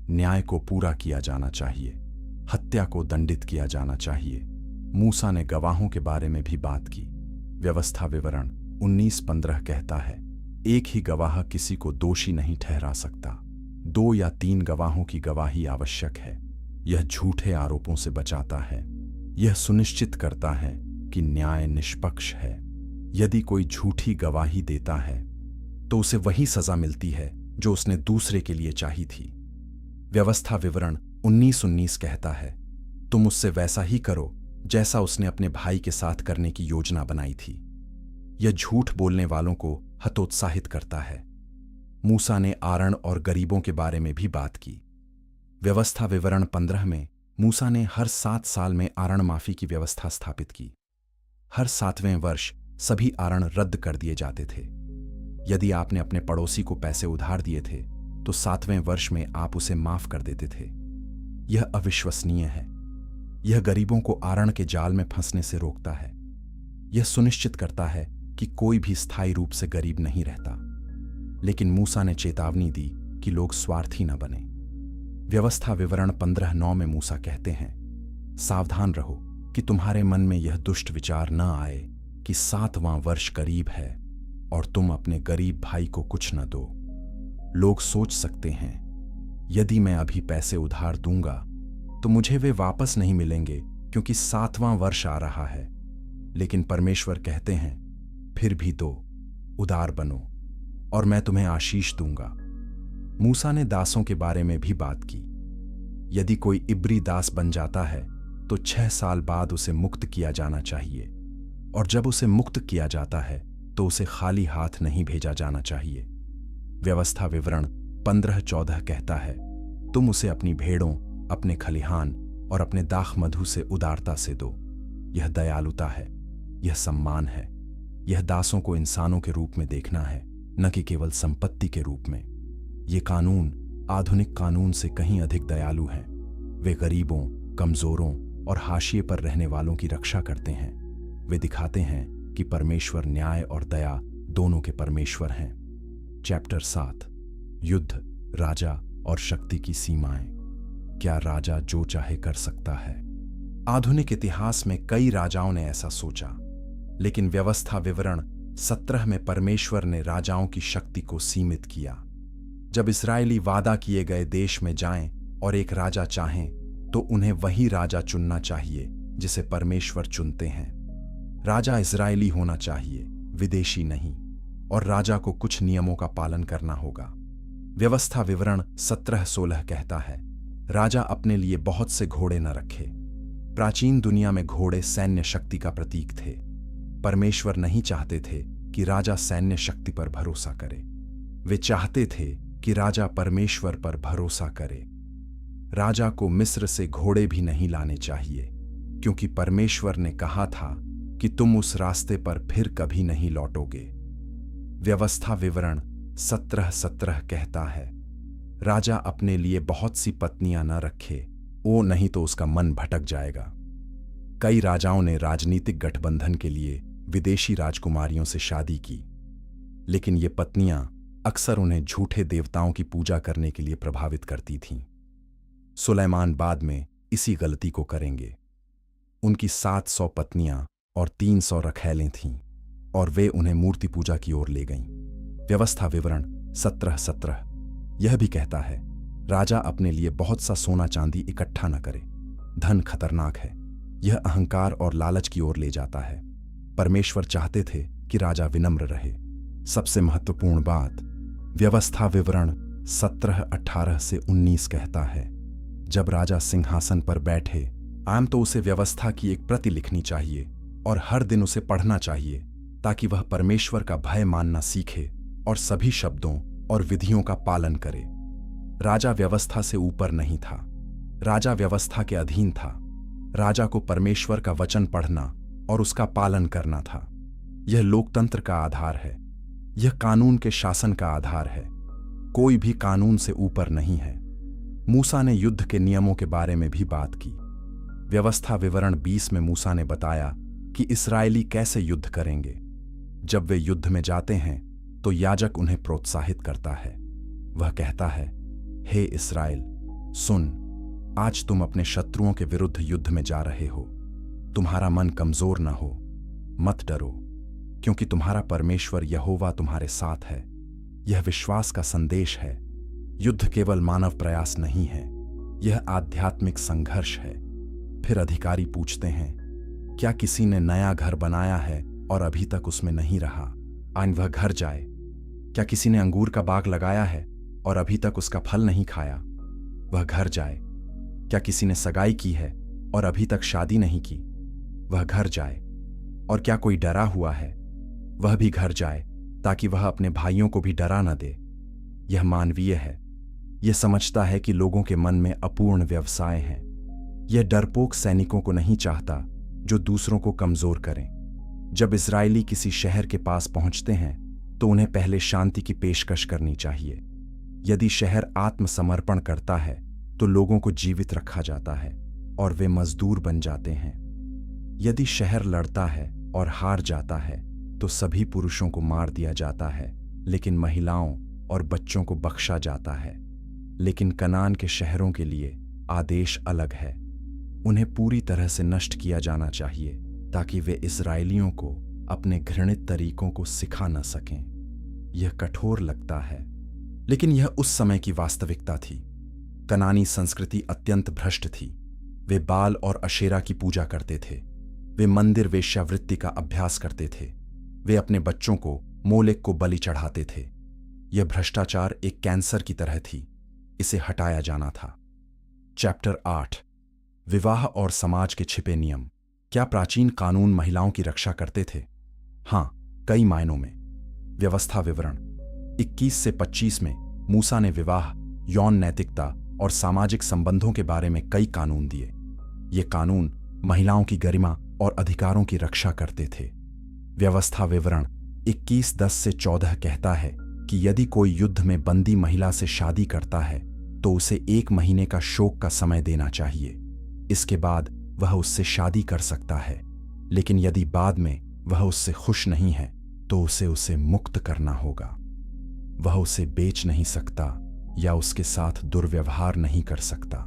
न्याय को पूरा किया जाना चाहिए। हत्या को दंडित किया जाना चाहिए। मूसा ने गवाहों के बारे में भी बात की। व्यवस्था विवरण 19:15 कहता है, एक ही गवाह किसी को दोषी नहीं ठहरा सकता। 2 या 3 गवाहों की गवाही आवश्यक है। यह झूठे आरोपों से बचाता है। यह सुनिश्चित करता है कि न्याय निष्पक्ष है। यदि कोई झूठी गवाही देता है तो उसे वही सजा मिलती है जो उसने दूसरे के लिए चाही थी। व्यवस्था विवरण 19:19 कहता है, तुम उससे वैसा ही करो जैसा उसने अपने भाई के साथ करने की योजना बनाई थी। यह झूठ बोलने वालों को हतोत्साहित करता है। मूसा ने आरण और गरीबों के बारे में भी बात की। व्यवस्था विवरण 15 में मूसा ने हर 7 साल में आरण माफी की व्यवस्था स्थापित की। हर 7वें वर्ष सभी आरण रद्द कर दिए जाते थे। यदि आपने अपने पड़ोसी को पैसे उधार दिए थे तो 7वें वर्ष में आप उसे माफ कर देते थे। यह अविश्वसनीय है। यह गरीबों को आरण के जाल में फंसने से रोकता है। यह सुनिश्चित करता है कि कोई भी स्थायी रूप से गरीब नहीं रहता। लेकिन मूसा ने चेतावनी दी कि लोग स्वार्थी न बने। व्यवस्था विवरण 15:9 में मूसा कहते हैं, सावधान रहो कि तुम्हारे मन में यह दुष्ट विचार न आए कि 7वां वर्ष करीब है और तुम अपने गरीब भाई को कुछ न दो। लोग सोच सकते हैं, यदि मैं अभी पैसे उधार दूंगा तो मुझे वे वापस नहीं मिलेंगे क्योंकि 7वां वर्ष आ रहा है। लेकिन परमेश्वर कहते हैं, फिर भी दो, उदार बनो और मैं तुम्हें आशीष दूंगा। मूसा ने दासों के बारे में भी बात की। यदि कोई इब्री दास बन जाता है तो 6 साल बाद उसे मुक्त किया जाना चाहिए, और जब उसे मुक्त किया जाता है तो उसे खाली हाथ नहीं भेजा जाना चाहिए। व्यवस्था विवरण 15:14 कहता है, तुम उसे अपनी भेड़ों, अपने खलिहान और अपने दाख मधु से उदारता से दो। यह दयालुता है, यह सम्मान है। यह दासों को इंसानों के रूप में देखना है, न कि केवल संपत्ति के रूप में। ये कानून आधुनिक कानून से कहीं अधिक दयालु हैं। वे गरीबों, कमजोरों और हाशिए पर रहने वालों की रक्षा करते हैं। वे दिखाते हैं कि परमेश्वर न्याय और दया दोनों के परमेश्वर हैं। चैप्टर 7, युद्ध, राजा और शक्ति की सीमाएं। क्या राजा जो चाहे कर सकता है? आधुनिक इतिहास में कई राजाओं ने ऐसा सोचा, लेकिन व्यवस्था विवरण 17 में परमेश्वर ने राजाओं की शक्ति को सीमित किया। जब इस्राएली वादा किए गए देश में जाएं और एक राजा चाहें तो उन्हें वही राजा चुनना चाहिए जिसे परमेश्वर चुनते हैं। राजा इस्राएली होना चाहिए, विदेशी नहीं, और राजा को कुछ नियमों का पालन करना होगा। व्यवस्था विवरण 17:16 कहता है, राजा अपने लिए बहुत से घोड़े न रखे। प्राचीन दुनिया में घोड़े सैन्य शक्ति का प्रतीक थे। परमेश्वर नहीं चाहते थे कि राजा सैन्य शक्ति पर भरोसा करे। वे चाहते थे कि राजा परमेश्वर पर भरोसा करे। राजा को मिस्र से घोड़े भी नहीं लाने चाहिए, क्योंकि परमेश्वर ने कहा था कि तुम उस रास्ते पर फिर कभी नहीं लौटोगे। व्यवस्था विवरण 17:17 कहता है, राजा अपने लिए बहुत सी पत्नियां न रखे, वो नहीं तो उसका मन भटक जाएगा। कई राजाओं ने राजनीतिक गठबंधन के लिए विदेशी राजकुमारियों से शादी की, लेकिन ये पत्नियां अक्सर उन्हें झूठे देवताओं की पूजा करने के लिए प्रभावित करती थीं। सुलेमान बाद में इसी गलती को करेंगे। उनकी 700 पत्नियां और 300 रखैलें थीं और वे उन्हें मूर्ति पूजा की ओर ले गईं। व्यवस्था विवरण 17:17 यह भी कहता है, राजा अपने लिए बहुत सा सोना चांदी इकट्ठा न करे। धन खतरनाक है, यह अहंकार और लालच की ओर ले जाता है। परमेश्वर चाहते थे कि राजा विनम्र रहे। सबसे महत्वपूर्ण बात, व्यवस्था विवरण 17:18 से 19 कहता है, जब राजा सिंहासन पर बैठे आम तो उसे व्यवस्था की एक प्रति लिखनी चाहिए और हर दिन उसे पढ़ना चाहिए, ताकि वह परमेश्वर का भय मानना सीखे और सभी शब्दों और विधियों का पालन करे। राजा व्यवस्था से ऊपर नहीं था, राजा व्यवस्था के अधीन था। राजा को परमेश्वर का वचन पढ़ना और उसका पालन करना था। यह लोकतंत्र का आधार है, यह कानून के शासन का आधार है। कोई भी कानून से ऊपर नहीं है। मूसा ने युद्ध के नियमों के बारे में भी बात की। व्यवस्था विवरण 20 में मूसा ने बताया कि इस्राएली कैसे युद्ध करेंगे। जब वे युद्ध में जाते हैं तो याजक उन्हें प्रोत्साहित करता है। वह कहता है, हे इस्राएल, सुन, आज तुम अपने शत्रुओं के विरुद्ध युद्ध में जा रहे हो। तुम्हारा मन कमजोर न हो, मत डरो, क्योंकि तुम्हारा परमेश्वर यहोवा तुम्हारे साथ है। यह विश्वास का संदेश है। युद्ध केवल मानव प्रयास नहीं है, यह आध्यात्मिक संघर्ष है। फिर अधिकारी पूछते हैं, क्या किसी ने नया घर बनाया है और अभी तक उसमें नहीं रहा? आइन वह घर जाए। क्या किसी ने अंगूर का बाग लगाया है और अभी तक उसका फल नहीं खाया? वह घर जाए। क्या किसी ने सगाई की है और अभी तक शादी नहीं की? वह घर जाए। और क्या कोई डरा हुआ है? वह भी घर जाए, ताकि वह अपने भाइयों को भी डरा न दे। यह मानवीय है। यह समझता है कि लोगों के मन में अपूर्ण व्यवसाय हैं। यह डरपोक सैनिकों को नहीं चाहता जो दूसरों को कमजोर करें। जब इजरायली किसी शहर के पास पहुंचते हैं तो उन्हें पहले शांति की पेशकश करनी चाहिए। यदि शहर आत्मसमर्पण करता है तो लोगों को जीवित रखा जाता है और वे मजदूर बन जाते हैं। यदि शहर लड़ता है और हार जाता है तो सभी पुरुषों को मार दिया जाता है, लेकिन महिलाओं और बच्चों को बख्शा जाता है। लेकिन कनान के शहरों के लिए आदेश अलग है। उन्हें पूरी तरह से नष्ट किया जाना चाहिए ताकि वे इजरायलियों को अपने घृणित तरीकों को सिखा न सकें। यह कठोर लगता है, लेकिन यह उस समय की वास्तविकता थी। कनानी संस्कृति अत्यंत भ्रष्ट थी। वे बाल और अशेरा की पूजा करते थे। वे मंदिर वेश्यावृत्ति का अभ्यास करते थे। वे अपने बच्चों को मोलेक को बलि चढ़ाते थे। यह भ्रष्टाचार एक कैंसर की तरह थी। इसे हटाया जाना था। चैप्टर 8, विवाह और समाज के छिपे नियम। क्या प्राचीन कानून महिलाओं की रक्षा करते थे? हाँ, कई मायनों में। व्यवस्था विवरण 21 से 25 में मूसा ने विवाह, यौन नैतिकता और सामाजिक संबंधों के बारे में कई कानून दिए। ये कानून महिलाओं की गरिमा और अधिकारों की रक्षा करते थे। व्यवस्था विवरण 21:10 से 14 कहता है कि यदि कोई युद्ध में बंदी महिला से शादी करता है तो उसे 1 महीने का शोक का समय देना चाहिए। इसके बाद वह उससे शादी कर सकता है, लेकिन यदि बाद में वह उससे खुश नहीं है तो उसे मुक्त करना होगा। वह उसे बेच नहीं सकता या उसके साथ दुर्व्यवहार नहीं कर सकता।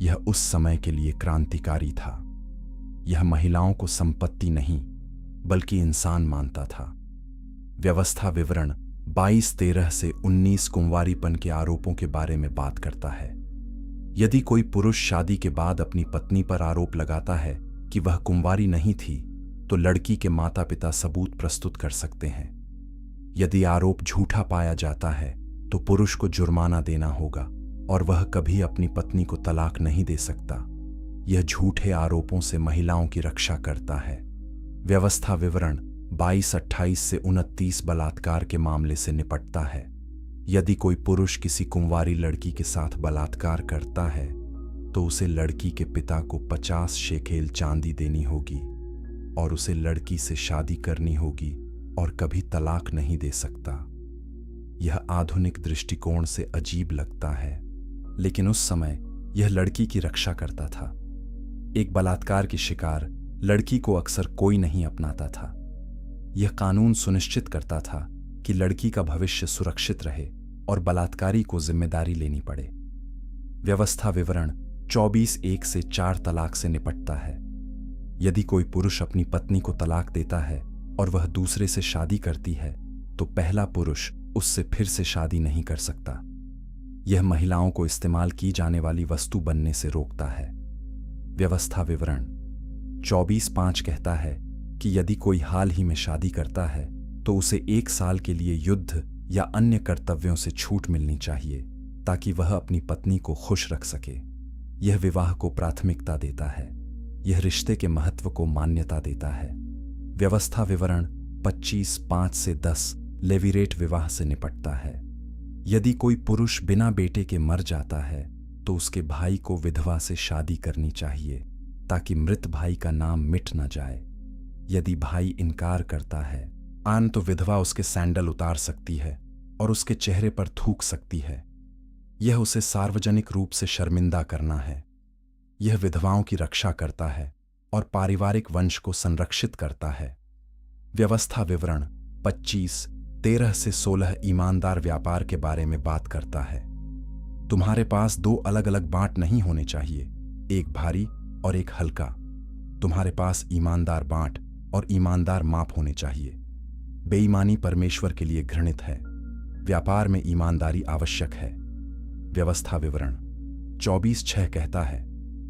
यह उस समय के लिए क्रांतिकारी था। यह महिलाओं को संपत्ति नहीं बल्कि इंसान मानता था। व्यवस्था विवरण 22:13 से 19 कुंवारीपन के आरोपों के बारे में बात करता है। यदि कोई पुरुष शादी के बाद अपनी पत्नी पर आरोप लगाता है कि वह कुंवारी नहीं थी तो लड़की के माता पिता सबूत प्रस्तुत कर सकते हैं। यदि आरोप झूठा पाया जाता है तो पुरुष को जुर्माना देना होगा और वह कभी अपनी पत्नी को तलाक नहीं दे सकता। यह झूठे आरोपों से महिलाओं की रक्षा करता है। व्यवस्था विवरण 22:28 से 29 बलात्कार के मामले से निपटता है। यदि कोई पुरुष किसी कुंवारी लड़की के साथ बलात्कार करता है तो उसे लड़की के पिता को 50 शेकेल चांदी देनी होगी और उसे लड़की से शादी करनी होगी और कभी तलाक नहीं दे सकता। यह आधुनिक दृष्टिकोण से अजीब लगता है, लेकिन उस समय यह लड़की की रक्षा करता था। एक बलात्कार की शिकार लड़की को अक्सर कोई नहीं अपनाता था। यह कानून सुनिश्चित करता था कि लड़की का भविष्य सुरक्षित रहे और बलात्कारी को जिम्मेदारी लेनी पड़े। व्यवस्था विवरण 24:1 से 4 तलाक से निपटता है। यदि कोई पुरुष अपनी पत्नी को तलाक देता है और वह दूसरे से शादी करती है तो पहला पुरुष उससे फिर से शादी नहीं कर सकता। यह महिलाओं को इस्तेमाल की जाने वाली वस्तु बनने से रोकता है। व्यवस्था विवरण 24:5 कहता है कि यदि कोई हाल ही में शादी करता है तो उसे 1 साल के लिए युद्ध या अन्य कर्तव्यों से छूट मिलनी चाहिए ताकि वह अपनी पत्नी को खुश रख सके। यह विवाह को प्राथमिकता देता है। यह रिश्ते के महत्व को मान्यता देता है। व्यवस्था विवरण 25:5 से 10 लेविरेट विवाह से निपटता है। यदि कोई पुरुष बिना बेटे के मर जाता है तो उसके भाई को विधवा से शादी करनी चाहिए ताकि मृत भाई का नाम मिट न जाए। यदि भाई इनकार करता है तो विधवा उसके सैंडल उतार सकती है और उसके चेहरे पर थूक सकती है। यह उसे सार्वजनिक रूप से शर्मिंदा करना है। यह विधवाओं की रक्षा करता है और पारिवारिक वंश को संरक्षित करता है। व्यवस्था विवरण 25:13 से 16 ईमानदार व्यापार के बारे में बात करता है। तुम्हारे पास 2 अलग अलग बांट नहीं होने चाहिए, एक भारी और एक हल्का। तुम्हारे पास ईमानदार बांट और ईमानदार माप होने चाहिए। बेईमानी परमेश्वर के लिए घृणित है। व्यापार में ईमानदारी आवश्यक है। व्यवस्था विवरण 24:6 कहता है,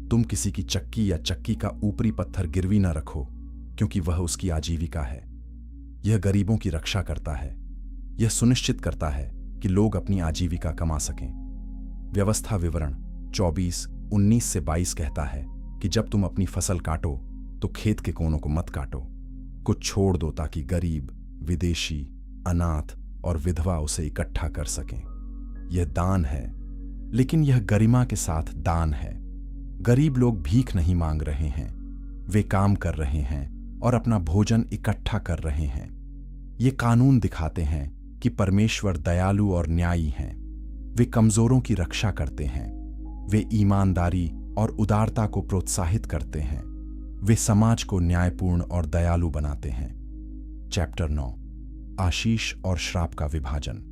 तुम किसी की चक्की या चक्की का ऊपरी पत्थर गिरवी न रखो, क्योंकि वह उसकी आजीविका है। यह गरीबों की रक्षा करता है। यह सुनिश्चित करता है कि लोग अपनी आजीविका कमा सकें। व्यवस्था विवरण 24:19 से 22 कहता है कि जब तुम अपनी फसल काटो तो खेत के कोनों को मत काटो, कुछ छोड़ दो ताकि गरीब, विदेशी, अनाथ और विधवा उसे इकट्ठा कर सकें। यह दान है, लेकिन यह गरिमा के साथ दान है। गरीब लोग भीख नहीं मांग रहे हैं, वे काम कर रहे हैं और अपना भोजन इकट्ठा कर रहे हैं। ये कानून दिखाते हैं कि परमेश्वर दयालु और न्यायी हैं। वे कमजोरों की रक्षा करते हैं। वे ईमानदारी और उदारता को प्रोत्साहित करते हैं। वे समाज को न्यायपूर्ण और दयालु बनाते हैं। चैप्टर 9, आशीष और श्राप का विभाजन।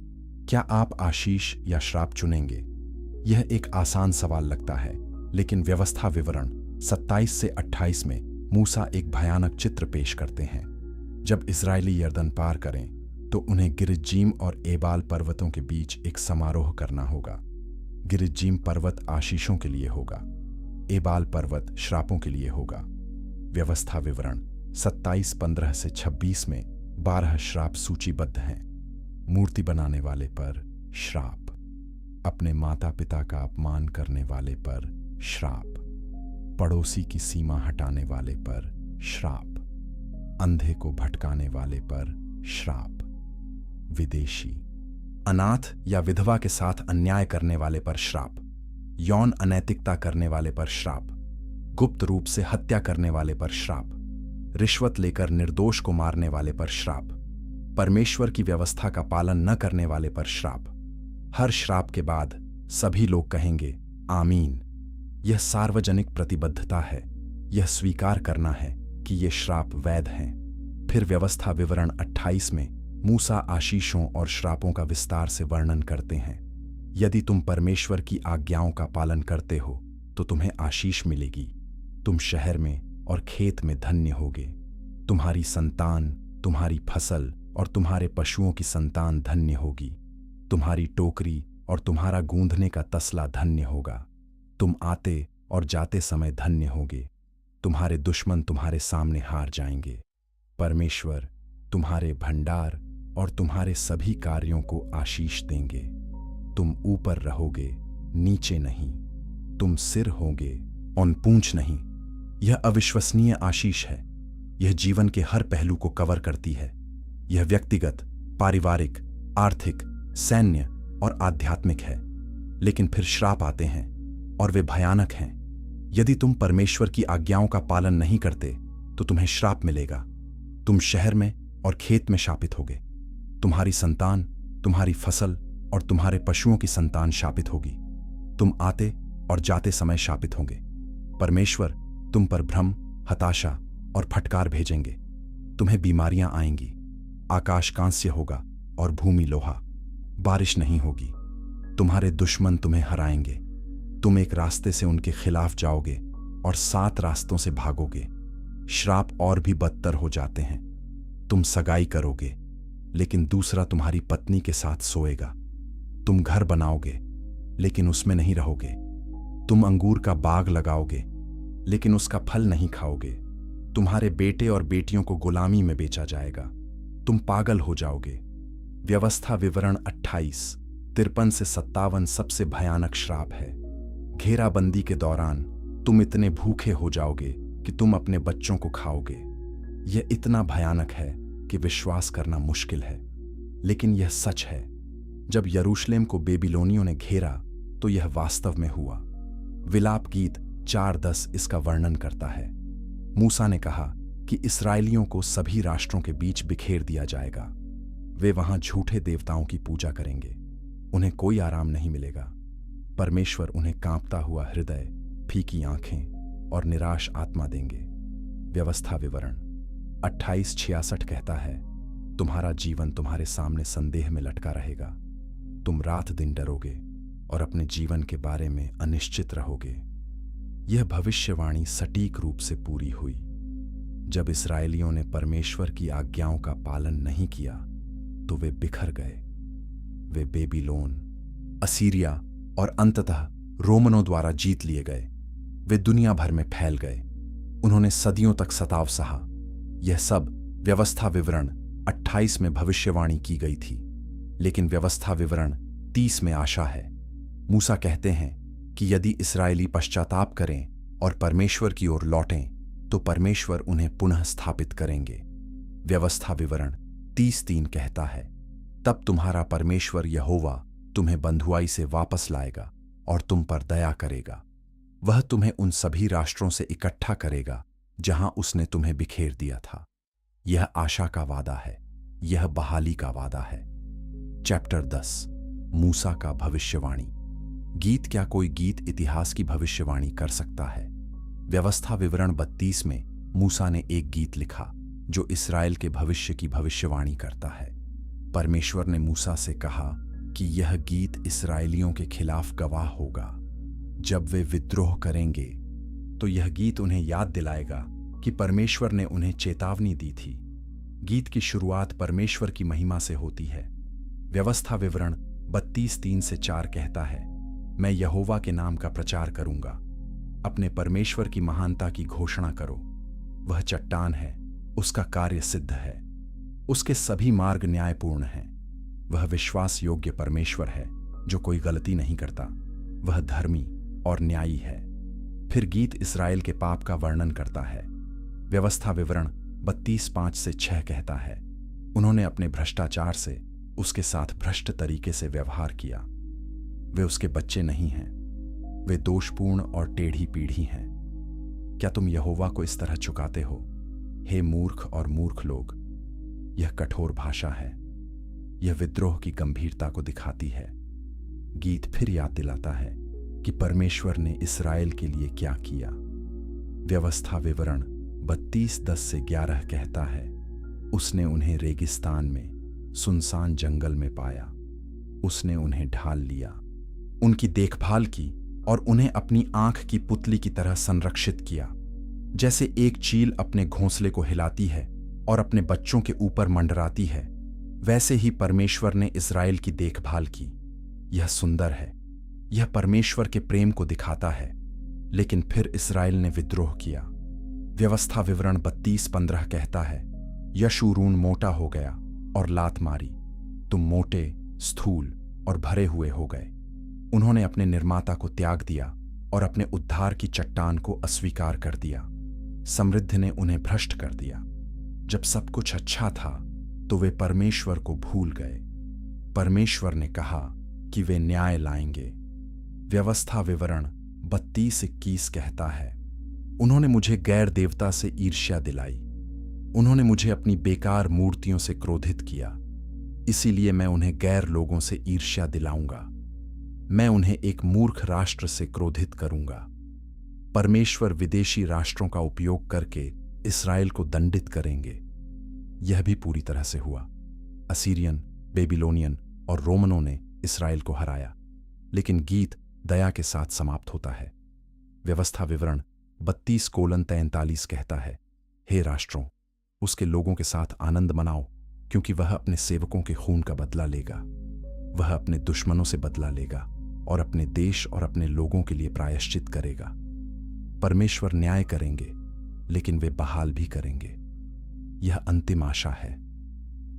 क्या आप आशीष या श्राप चुनेंगे? यह एक आसान सवाल लगता है, लेकिन व्यवस्था विवरण 27 से 28 में मूसा एक भयानक चित्र पेश करते हैं। जब इजरायली यर्दन पार करें तो उन्हें गिरिज्जीम और एबाल पर्वतों के बीच एक समारोह करना होगा। गिरिज्जीम पर्वत आशीषों के लिए होगा, एबाल पर्वत श्रापों के लिए होगा। व्यवस्था विवरण 27:15 से 26 में 12 श्राप सूचीबद्ध हैं। मूर्ति बनाने वाले पर श्राप, अपने माता पिता का अपमान करने वाले पर श्राप, पड़ोसी की सीमा हटाने वाले पर श्राप, अंधे को भटकाने वाले पर श्राप, विदेशी, अनाथ या विधवा के साथ अन्याय करने वाले पर श्राप, यौन अनैतिकता करने वाले पर श्राप, गुप्त रूप से हत्या करने वाले पर श्राप, रिश्वत लेकर निर्दोष को मारने वाले पर श्राप, परमेश्वर की व्यवस्था का पालन न करने वाले पर श्राप। हर श्राप के बाद सभी लोग कहेंगे आमीन। यह सार्वजनिक प्रतिबद्धता है। यह स्वीकार करना है कि ये श्राप वैध हैं। फिर व्यवस्था विवरण 28 में मूसा आशीषों और श्रापों का विस्तार से वर्णन करते हैं। यदि तुम परमेश्वर की आज्ञाओं का पालन करते हो तो तुम्हें आशीष मिलेगी। तुम शहर में और खेत में धन्य होगे। तुम्हारी संतान, तुम्हारी फसल और तुम्हारे पशुओं की संतान धन्य होगी। तुम्हारी टोकरी और तुम्हारा गूंधने का तसला धन्य होगा। तुम आते और जाते समय धन्य होगे। तुम्हारे दुश्मन तुम्हारे सामने हार जाएंगे। परमेश्वर तुम्हारे भंडार और तुम्हारे सभी कार्यों को आशीष देंगे। तुम ऊपर रहोगे, नीचे नहीं। तुम सिर होगे और पूंछ नहीं। यह अविश्वसनीय आशीष है। यह जीवन के हर पहलू को कवर करती है। यह व्यक्तिगत, पारिवारिक, आर्थिक, सैन्य और आध्यात्मिक है। लेकिन फिर श्राप आते हैं और वे भयानक हैं। यदि तुम परमेश्वर की आज्ञाओं का पालन नहीं करते तो तुम्हें श्राप मिलेगा। तुम शहर में और खेत में शापित होगे। तुम्हारी संतान, तुम्हारी फसल और तुम्हारे पशुओं की संतान शापित होगी। तुम आते और जाते समय शापित होंगे। परमेश्वर तुम पर भ्रम, हताशा और फटकार भेजेंगे। तुम्हें बीमारियां आएंगी। आकाश कांस्य होगा और भूमि लोहा। बारिश नहीं होगी। तुम्हारे दुश्मन तुम्हें हराएंगे। तुम एक रास्ते से उनके खिलाफ जाओगे और 7 रास्तों से भागोगे। श्राप और भी बदतर हो जाते हैं। तुम सगाई करोगे, लेकिन दूसरा तुम्हारी पत्नी के साथ सोएगा। तुम घर बनाओगे, लेकिन उसमें नहीं रहोगे। तुम अंगूर का बाग लगाओगे, लेकिन उसका फल नहीं खाओगे। तुम्हारे बेटे और बेटियों को गुलामी में बेचा जाएगा। तुम पागल हो जाओगे। व्यवस्था विवरण 28, 53 से 57 सबसे भयानक श्राप है। घेराबंदी के दौरान तुम इतने भूखे हो जाओगे कि तुम अपने बच्चों को खाओगे। यह इतना भयानक है कि विश्वास करना मुश्किल है, लेकिन यह सच है। जब यरूशलेम को बेबीलोनियों ने घेरा तो यह वास्तव में हुआ। विलाप गीत 4:10 इसका वर्णन करता है। मूसा ने कहा कि इस्राएलियों को सभी राष्ट्रों के बीच बिखेर दिया जाएगा। वे वहां झूठे देवताओं की पूजा करेंगे। उन्हें कोई आराम नहीं मिलेगा। परमेश्वर उन्हें कांपता हुआ हृदय, फीकी आंखें और निराश आत्मा देंगे। व्यवस्था विवरण 28:66 कहता है, तुम्हारा जीवन तुम्हारे सामने संदेह में लटका रहेगा। तुम रात दिन डरोगे और अपने जीवन के बारे में अनिश्चित रहोगे। यह भविष्यवाणी सटीक रूप से पूरी हुई। जब इस्राएलियों ने परमेश्वर की आज्ञाओं का पालन नहीं किया तो वे बिखर गए। वे बेबीलोन, असीरिया और अंततः रोमनों द्वारा जीत लिए गए। वे दुनिया भर में फैल गए। उन्होंने सदियों तक सताव सहा। यह सब व्यवस्था विवरण 28 में भविष्यवाणी की गई थी, लेकिन व्यवस्था विवरण 30 में आशा है। मूसा कहते हैं कि यदि इस्राएली पश्चाताप करें और परमेश्वर की ओर लौटें तो परमेश्वर उन्हें पुनः स्थापित करेंगे। व्यवस्था विवरण 30:3 कहता है, तब तुम्हारा परमेश्वर यहोवा तुम्हें बंधुआई से वापस लाएगा और तुम पर दया करेगा। वह तुम्हें उन सभी राष्ट्रों से इकट्ठा करेगा जहां उसने तुम्हें बिखेर दिया था। यह आशा का वादा है, यह बहाली का वादा है। चैप्टर 10 मूसा का भविष्यवाणी। गीत। क्या कोई गीत इतिहास की भविष्यवाणी कर सकता है? व्यवस्था विवरण 32 में मूसा ने एक गीत लिखा जो इस्राएल के भविष्य की भविष्यवाणी करता है। परमेश्वर ने मूसा से कहा कि यह गीत इस्राएलियों के खिलाफ गवाह होगा। जब वे विद्रोह करेंगे तो यह गीत उन्हें याद दिलाएगा कि परमेश्वर ने उन्हें चेतावनी दी थी। गीत की शुरुआत परमेश्वर की महिमा से होती है। व्यवस्था विवरण 32:3-4 कहता है, मैं यहोवा के नाम का प्रचार करूंगा। अपने परमेश्वर की महानता की घोषणा करो। वह चट्टान है, उसका कार्य सिद्ध है, उसके सभी मार्ग न्यायपूर्ण हैं। वह विश्वास योग्य परमेश्वर है जो कोई गलती नहीं करता। वह धर्मी और न्यायी है। फिर गीत इस्राएल के पाप का वर्णन करता है। व्यवस्था विवरण 32:5-6 कहता है, उन्होंने अपने भ्रष्टाचार से उसके साथ भ्रष्ट तरीके से व्यवहार किया। वे उसके बच्चे नहीं हैं, वे दोषपूर्ण और टेढ़ी पीढ़ी हैं। क्या तुम यहोवा को इस तरह चुकाते हो, हे मूर्ख और मूर्ख लोग? यह कठोर भाषा है, यह विद्रोह की गंभीरता को दिखाती है। गीत फिर याद दिलाता है कि परमेश्वर ने इस्राएल के लिए क्या किया। व्यवस्था विवरण 32:10-11 कहता है, उसने उन्हें रेगिस्तान में सुनसान जंगल में पाया। उसने उन्हें ढाल लिया, उनकी देखभाल की और उन्हें अपनी आंख की पुतली की तरह संरक्षित किया। जैसे एक चील अपने घोंसले को हिलाती है और अपने बच्चों के ऊपर मंडराती है, वैसे ही परमेश्वर ने इस्राएल की देखभाल की। यह सुंदर है, यह परमेश्वर के प्रेम को दिखाता है। लेकिन फिर इस्राएल ने विद्रोह किया। व्यवस्था विवरण 32:15 कहता है, यशूरून मोटा हो गया और लात मारी। तुम मोटे, स्थूल और भरे हुए हो गए। उन्होंने अपने निर्माता को त्याग दिया और अपने उद्धार की चट्टान को अस्वीकार कर दिया। समृद्धि ने उन्हें भ्रष्ट कर दिया। जब सब कुछ अच्छा था तो वे परमेश्वर को भूल गए। परमेश्वर ने कहा कि वे न्याय लाएंगे। व्यवस्था विवरण 32:21 कहता है, उन्होंने मुझे गैर देवता से ईर्ष्या दिलाई। उन्होंने मुझे अपनी बेकार मूर्तियों से क्रोधित किया। इसीलिए मैं उन्हें गैर लोगों से ईर्ष्या दिलाऊंगा। मैं उन्हें एक मूर्ख राष्ट्र से क्रोधित करूंगा। परमेश्वर विदेशी राष्ट्रों का उपयोग करके इस्राएल को दंडित करेंगे। यह भी पूरी तरह से हुआ। असीरियन, बेबीलोनियन और रोमनों ने इस्राएल को हराया। लेकिन गीत दया के साथ समाप्त होता है। व्यवस्था विवरण 32:43 कहता है, हे राष्ट्रों, उसके लोगों के साथ आनंद मनाओ, क्योंकि वह अपने सेवकों के खून का बदला लेगा। वह अपने दुश्मनों से बदला लेगा और अपने देश और अपने लोगों के लिए प्रायश्चित करेगा। परमेश्वर न्याय करेंगे, लेकिन वे बहाल भी करेंगे। यह अंतिम आशा है।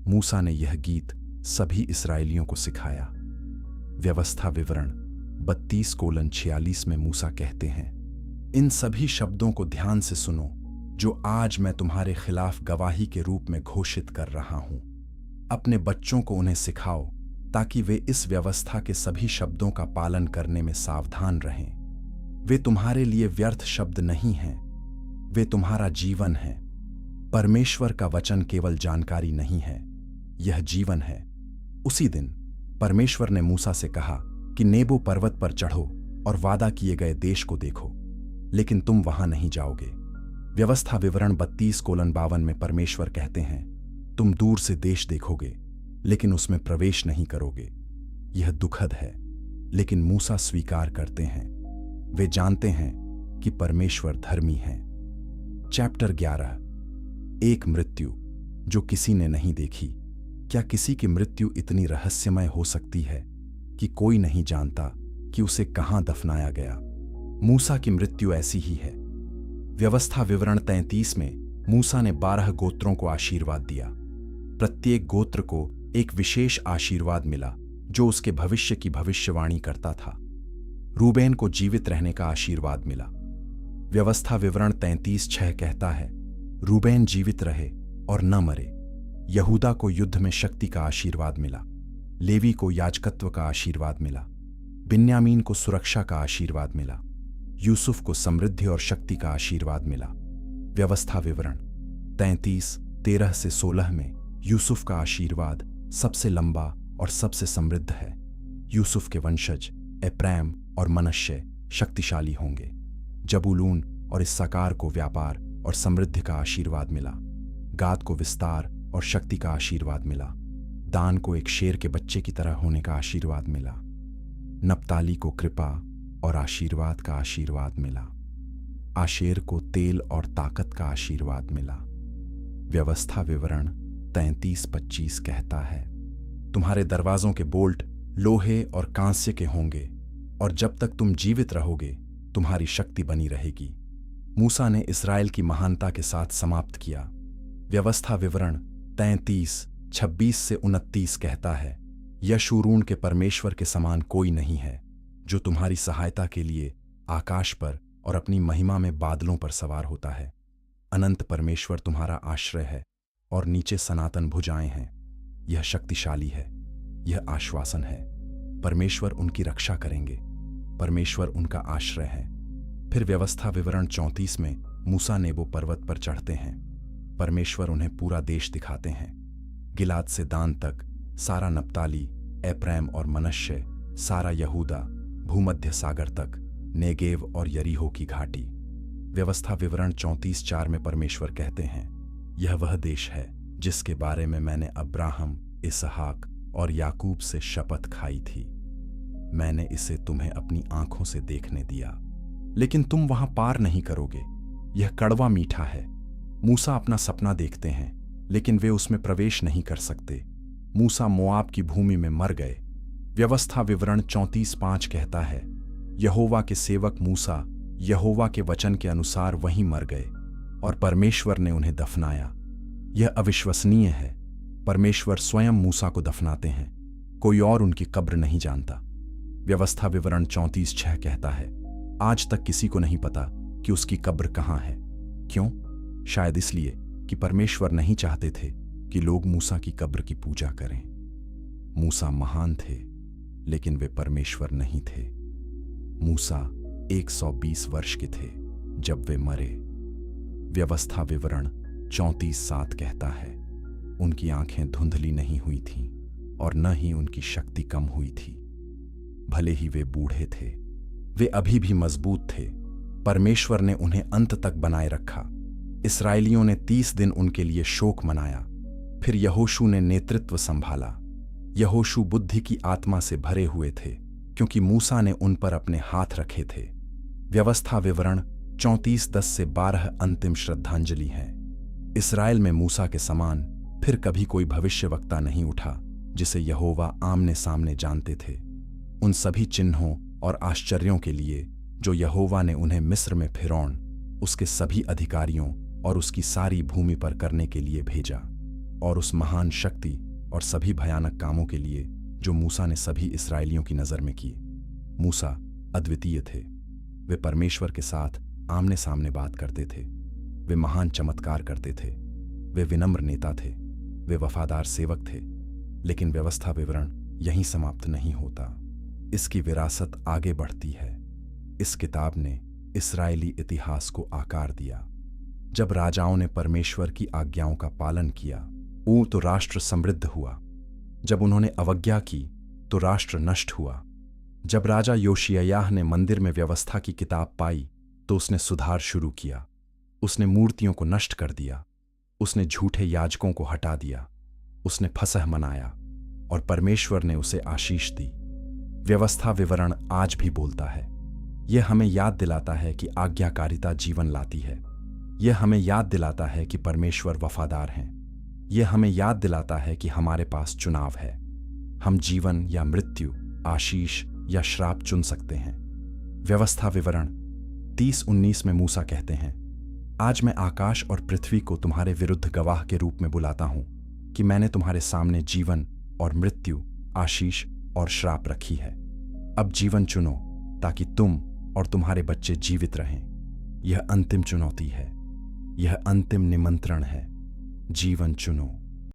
मूसा ने यह गीत सभी इस्राएलियों को सिखाया। व्यवस्था विवरण 32:46 में मूसा कहते हैं, इन सभी शब्दों को ध्यान से सुनो जो आज मैं तुम्हारे खिलाफ गवाही के रूप में घोषित कर रहा हूं। अपने बच्चों को उन्हें सिखाओ ताकि वे इस व्यवस्था के सभी शब्दों का पालन करने में सावधान रहें। वे तुम्हारे लिए व्यर्थ शब्द नहीं हैं, वे तुम्हारा जीवन है। परमेश्वर का वचन केवल जानकारी नहीं है, यह जीवन है। उसी दिन परमेश्वर ने मूसा से कहा कि नेबो पर्वत पर चढ़ो और वादा किए गए देश को देखो, लेकिन तुम वहां नहीं जाओगे। व्यवस्था विवरण 32:52 में परमेश्वर कहते हैं, तुम दूर से देश देखोगे लेकिन उसमें प्रवेश नहीं करोगे। यह दुखद है, लेकिन मूसा स्वीकार करते हैं। वे जानते हैं कि परमेश्वर धर्मी है। चैप्टर 11 एक मृत्यु जो किसी ने नहीं देखी। क्या किसी की मृत्यु इतनी रहस्यमय हो सकती है कि कोई नहीं जानता कि उसे कहां दफनाया गया? मूसा की मृत्यु ऐसी ही है। व्यवस्था विवरण 33 में मूसा ने 12 गोत्रों को आशीर्वाद दिया। प्रत्येक गोत्र को एक विशेष आशीर्वाद मिला जो उसके भविष्य की भविष्यवाणी करता था। रूबेन को जीवित रहने का आशीर्वाद मिला। व्यवस्था विवरण 33:6 कहता है, रूबेन जीवित रहे और न मरे। यहूदा को युद्ध में शक्ति का आशीर्वाद मिला। लेवी को याजकत्व का आशीर्वाद मिला। बिन्यामीन को सुरक्षा का आशीर्वाद मिला। यूसुफ को समृद्धि और शक्ति का आशीर्वाद मिला। व्यवस्था विवरण 33:13-16 में यूसुफ का आशीर्वाद सबसे लंबा और सबसे समृद्ध है। यूसुफ के वंशज एप्रैम और मनश्शे शक्तिशाली होंगे। जबूलून और इस्साकार को व्यापार और समृद्धि का आशीर्वाद मिला। गाद को विस्तार और शक्ति का आशीर्वाद मिला। दान को एक शेर के बच्चे की तरह होने का आशीर्वाद मिला। नप्ताली को कृपा और आशीर्वाद का आशीर्वाद मिला। आशेर को तेल और ताकत का आशीर्वाद मिला। व्यवस्था विवरण 33:25 कहता है, तुम्हारे दरवाजों के बोल्ट लोहे और कांस्य के होंगे और जब तक तुम जीवित रहोगे तुम्हारी शक्ति बनी रहेगी। मूसा ने इस्राएल की महानता के साथ समाप्त किया। व्यवस्था विवरण 33:26-29 कहता है, यशूरून के परमेश्वर के समान कोई नहीं है, जो तुम्हारी सहायता के लिए आकाश पर और अपनी महिमा में बादलों पर सवार होता है। अनंत परमेश्वर तुम्हारा आश्रय है और नीचे सनातन भुजाएं हैं। यह शक्तिशाली है, यह आश्वासन है। परमेश्वर उनकी रक्षा करेंगे, परमेश्वर उनका आश्रय है। फिर व्यवस्था विवरण 34 में मूसा नेबो पर्वत पर चढ़ते हैं। परमेश्वर उन्हें पूरा देश दिखाते हैं। गिलाद से दान तक, सारा नप्ताली, एप्रैम और मनश्शे, सारा यहूदा, भूमध्य सागर तक, नेगेव और यरीहो की घाटी। व्यवस्था विवरण 34:4 में परमेश्वर कहते हैं, यह वह देश है जिसके बारे में मैंने अब्राहम, इसहाक और याकूब से शपथ खाई थी। मैंने इसे तुम्हें अपनी आंखों से देखने दिया, लेकिन तुम वहां पार नहीं करोगे। यह कड़वा मीठा है। मूसा अपना सपना देखते हैं, लेकिन वे उसमें प्रवेश नहीं कर सकते। मूसा मोआब की भूमि में मर गए। व्यवस्था विवरण 34:5 कहता है, यहोवा के सेवक मूसा यहोवा के वचन के अनुसार वहीं मर गए और परमेश्वर ने उन्हें दफनाया। यह अविश्वसनीय है। परमेश्वर स्वयं मूसा को दफनाते हैं, कोई और उनकी कब्र नहीं जानता। व्यवस्था विवरण 34:6 कहता है, आज तक किसी को नहीं पता कि उसकी कब्र कहाँ है। क्यों? शायद इसलिए कि परमेश्वर नहीं चाहते थे कि लोग मूसा की कब्र की पूजा करें। मूसा महान थे, लेकिन वे परमेश्वर नहीं थे। मूसा 120 वर्ष के थे जब वे मरे। व्यवस्था विवरण 34:7 कहता है, उनकी आंखें धुंधली नहीं हुई थीं और न ही उनकी शक्ति कम हुई थी। भले ही वे बूढ़े थे, वे अभी भी मजबूत थे। परमेश्वर ने उन्हें अंत तक बनाए रखा। इस्राएलियों ने 30 दिन उनके लिए शोक मनाया। फिर यहोशू ने नेतृत्व संभाला। यहोशू बुद्धि की आत्मा से भरे हुए थे, क्योंकि मूसा ने उन पर अपने हाथ रखे थे। व्यवस्था विवरण 34:10-12 अंतिम श्रद्धांजलि है। इस्राएल में मूसा के समान फिर कभी कोई भविष्यवक्ता नहीं उठा जिसे यहोवा आमने सामने जानते थे। उन सभी चिन्हों और आश्चर्यों के लिए जो यहोवा ने उन्हें मिस्र में फिरौन, उसके सभी अधिकारियों और उसकी सारी भूमि पर करने के लिए भेजा, और उस महान शक्ति और सभी भयानक कामों के लिए जो मूसा ने सभी इस्राएलियों की नज़र में किए। मूसा अद्वितीय थे। वे परमेश्वर के साथ आमने सामने बात करते थे। वे महान चमत्कार करते थे। वे विनम्र नेता थे। वे वफादार सेवक थे। लेकिन व्यवस्था विवरण यहीं समाप्त नहीं होता। इसकी विरासत आगे बढ़ती है। इस किताब ने इस्राएली इतिहास को आकार दिया। जब राजाओं ने परमेश्वर की आज्ञाओं का पालन किया, तो राष्ट्र समृद्ध हुआ। जब उन्होंने अवज्ञा की तो राष्ट्र नष्ट हुआ। जब राजा योशिय्याह ने मंदिर में व्यवस्था की किताब पाई तो उसने सुधार शुरू किया। उसने मूर्तियों को नष्ट कर दिया। उसने झूठे याजकों को हटा दिया। उसने फसह मनाया और परमेश्वर ने उसे आशीष दी। व्यवस्था विवरण आज भी बोलता है। यह हमें याद दिलाता है कि आज्ञाकारिता जीवन लाती है। यह हमें याद दिलाता है कि परमेश्वर वफादार हैं। यह हमें याद दिलाता है कि हमारे पास चुनाव है। हम जीवन या मृत्यु, आशीष या श्राप चुन सकते हैं। व्यवस्था विवरण 30:19 में मूसा कहते हैं, आज मैं आकाश और पृथ्वी को तुम्हारे विरुद्ध गवाह के रूप में बुलाता हूं कि मैंने तुम्हारे सामने जीवन और मृत्यु, आशीष और श्राप रखी है। अब जीवन चुनो ताकि तुम और तुम्हारे बच्चे जीवित रहें। यह अंतिम चुनौती है। यह अंतिम निमंत्रण है। जीवन चुनो।